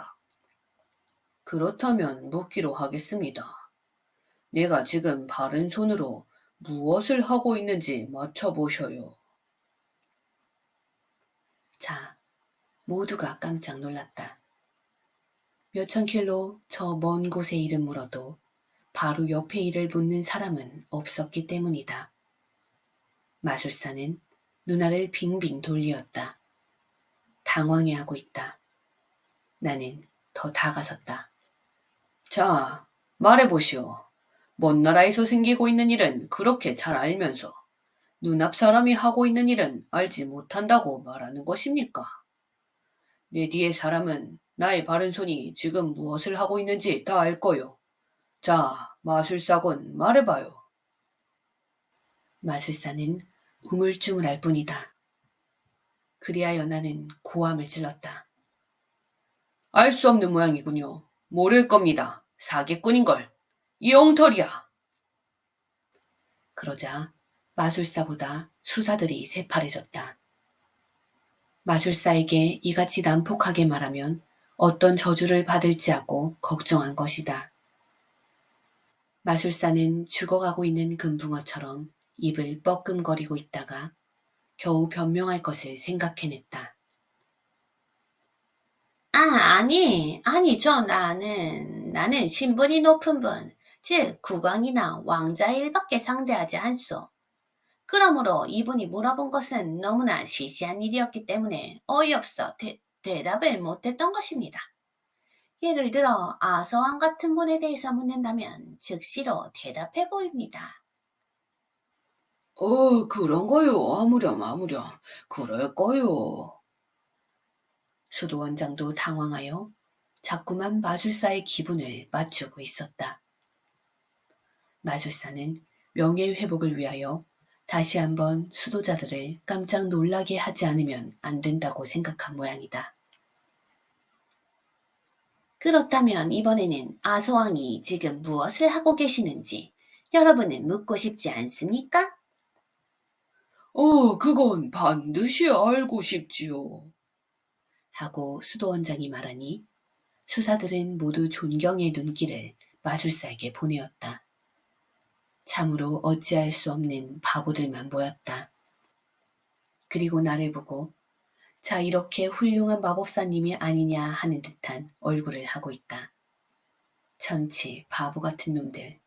그렇다면 묻기로 하겠습니다. 내가 지금 바른 손으로 무엇을 하고 있는지 맞춰보셔요. 자, 모두가 깜짝 놀랐다. 몇천 킬로 저 먼 곳의 일을 물어도 바로 옆에 일을 묻는 사람은 없었기 때문이다. 마술사는 눈알을 빙빙 돌리었다. 당황해하고 있다. 나는 더 다가섰다. 자, 말해보시오. 먼 나라에서 생기고 있는 일은 그렇게 잘 알면서 눈앞 사람이 하고 있는 일은 알지 못한다고 말하는 것입니까? 내 뒤에 사람은 나의 바른 손이 지금 무엇을 하고 있는지 다 알 거요. 자, 마술사군 말해봐요. 마술사는 우물쭈물할 뿐이다. 그리하여 나는 고함을 질렀다. 알 수 없는 모양이군요. 모를 겁니다. 사기꾼인걸. 이 엉터리야. 그러자 마술사보다 수사들이 새파래졌다. 마술사에게 이같이 난폭하게 말하면 어떤 저주를 받을지 하고 걱정한 것이다. 마술사는 죽어가고 있는 금붕어처럼 입을 뻐끔거리고 있다가 겨우 변명할 것을 생각해냈다. 아니죠. 나는 신분이 높은 분, 즉 국왕이나 왕자의 일밖에 상대하지 않소. 그러므로 이분이 물어본 것은 너무나 시시한 일이었기 때문에 어이없어 대답을 못했던 것입니다. 예를 들어 아서왕 같은 분에 대해서 묻는다면 즉시로 대답해 보입니다. 그런 거요. 아무렴, 아무렴. 그럴 거요. 수도 원장도 당황하여 자꾸만 마술사의 기분을 맞추고 있었다. 마술사는 명예회복을 위하여 다시 한번 수도자들을 깜짝 놀라게 하지 않으면 안 된다고 생각한 모양이다. 그렇다면 이번에는 아서왕이 지금 무엇을 하고 계시는지 여러분은 묻고 싶지 않습니까? 그건 반드시 알고 싶지요. 하고 수도원장이 말하니 수사들은 모두 존경의 눈길을 마술사에게 보내었다. 참으로 어찌할 수 없는 바보들만 모였다. 그리고 나를 보고 자 이렇게 훌륭한 마법사님이 아니냐 하는 듯한 얼굴을 하고 있다. 천치 바보 같은 놈들.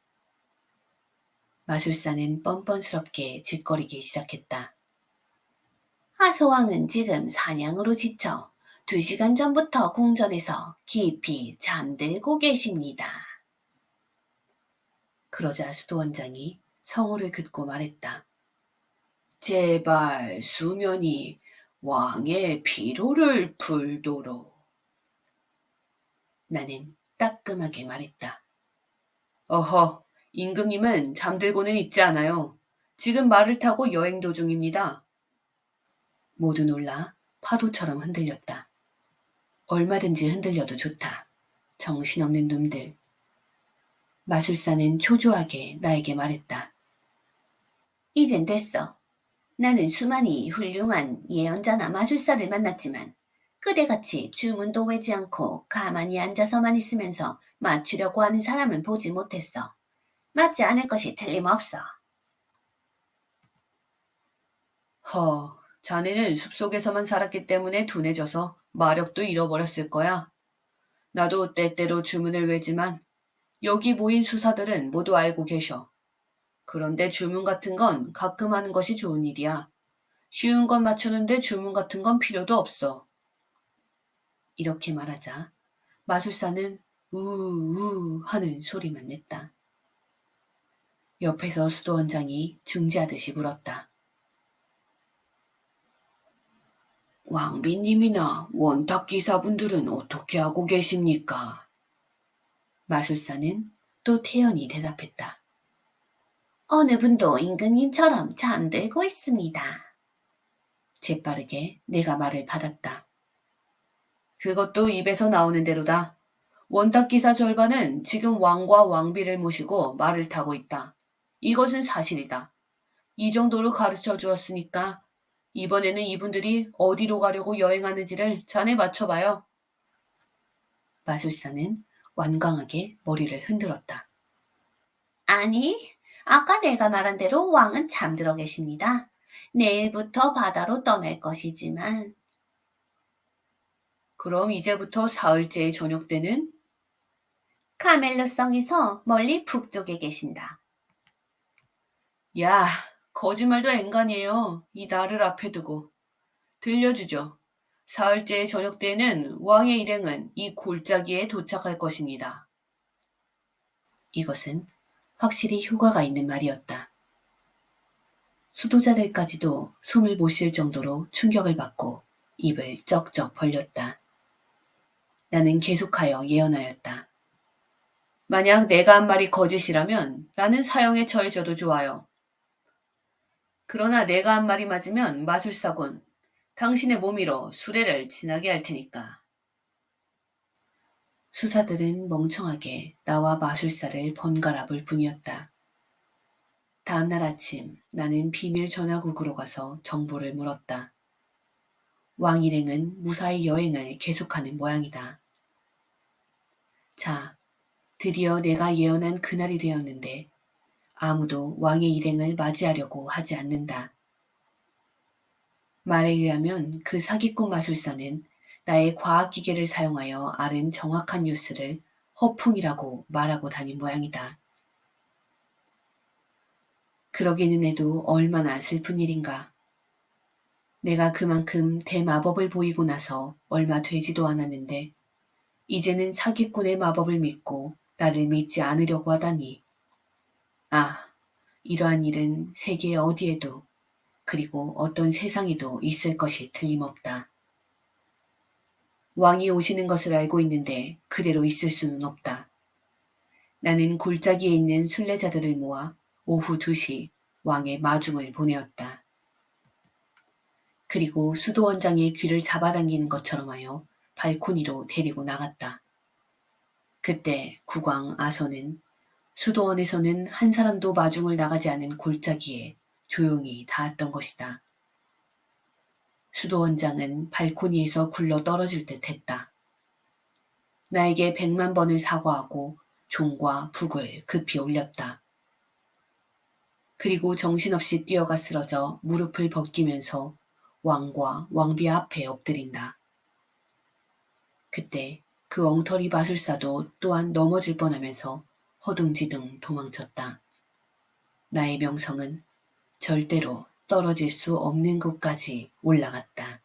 마술사는 뻔뻔스럽게 짓거리기 시작했다. 하소왕은 지금 사냥으로 지쳐 2시간 전부터 궁전에서 깊이 잠들고 계십니다. 그러자 수도원장이 성호를 긋고 말했다. 제발 수면이 왕의 피로를 풀도록. 나는 따끔하게 말했다. 어허, 임금님은 잠들고는 있지 않아요. 지금 말을 타고 여행 도중입니다. 모두 놀라 파도처럼 흔들렸다. 얼마든지 흔들려도 좋다. 정신없는 놈들. 마술사는 초조하게 나에게 말했다. 이젠 됐어. 나는 수많이 훌륭한 예언자나 마술사를 만났지만 그대같이 주문도 외지 않고 가만히 앉아서만 있으면서 맞추려고 하는 사람은 보지 못했어. 맞지 않을 것이 틀림없어. 자네는 숲속에서만 살았기 때문에 둔해져서 마력도 잃어버렸을 거야. 나도 때때로 주문을 외지만 여기 모인 수사들은 모두 알고 계셔. 그런데 주문 같은 건 가끔 하는 것이 좋은 일이야. 쉬운 건 맞추는데 주문 같은 건 필요도 없어. 이렇게 말하자 마술사는 우우 하는 소리만 냈다. 옆에서 수도원장이 중지하듯이 물었다. 왕비님이나 원탁 기사분들은 어떻게 하고 계십니까? 마술사는 또 태연히 대답했다. 어느 분도 임금님처럼 잠들고 있습니다. 재빠르게 내가 말을 받았다. 그것도 입에서 나오는 대로다. 원탁 기사 절반은 지금 왕과 왕비를 모시고 말을 타고 있다. 이것은 사실이다. 이 정도로 가르쳐 주었으니까 이번에는 이분들이 어디로 가려고 여행하는지를 자네 맞춰봐요. 마술사는 완강하게 머리를 흔들었다. 아니, 아까 내가 말한 대로 왕은 잠들어 계십니다. 내일부터 바다로 떠날 것이지만. 그럼 이제부터 사흘째의 저녁 때는? 카멜로성에서 멀리 북쪽에 계신다. 야, 거짓말도 앵간이에요. 이 나를 앞에 두고. 들려주죠. 사흘째의 저녁 때에는 왕의 일행은 이 골짜기에 도착할 것입니다. 이것은 확실히 효과가 있는 말이었다. 수도자들까지도 숨을 못 쉴 정도로 충격을 받고 입을 쩍쩍 벌렸다. 나는 계속하여 예언하였다. 만약 내가 한 말이 거짓이라면 나는 사형에 처해져도 좋아요. 그러나 내가 한 말이 맞으면 마술사군, 당신의 몸 위로 수레를 지나게 할 테니까. 수사들은 멍청하게 나와 마술사를 번갈아 볼 뿐이었다. 다음날 아침 나는 비밀 전화국으로 가서 정보를 물었다. 왕 일행은 무사히 여행을 계속하는 모양이다. 자, 드디어 내가 예언한 그날이 되었는데 아무도 왕의 일행을 맞이하려고 하지 않는다. 말에 의하면 그 사기꾼 마술사는 나의 과학기계를 사용하여 앓은 정확한 뉴스를 허풍이라고 말하고 다닌 모양이다. 그러기는 해도 얼마나 슬픈 일인가. 내가 그만큼 대마법을 보이고 나서 얼마 되지도 않았는데 이제는 사기꾼의 마법을 믿고 나를 믿지 않으려고 하다니. 아, 이러한 일은 세계 어디에도 그리고 어떤 세상에도 있을 것이 틀림없다. 왕이 오시는 것을 알고 있는데 그대로 있을 수는 없다. 나는 골짜기에 있는 순례자들을 모아 오후 2시 왕의 마중을 보내었다. 그리고 수도원장의 귀를 잡아당기는 것처럼 하여 발코니로 데리고 나갔다. 그때 국왕 아서는 수도원에서는 한 사람도 마중을 나가지 않은 골짜기에 조용히 닿았던 것이다. 수도원장은 발코니에서 굴러 떨어질 듯 했다. 나에게 100만 번을 사과하고 종과 북을 급히 올렸다. 그리고 정신없이 뛰어가 쓰러져 무릎을 벗기면서 왕과 왕비 앞에 엎드린다. 그때 그 엉터리 마술사도 또한 넘어질 뻔하면서 허둥지둥 도망쳤다. 나의 명성은 절대로 떨어질 수 없는 곳까지 올라갔다.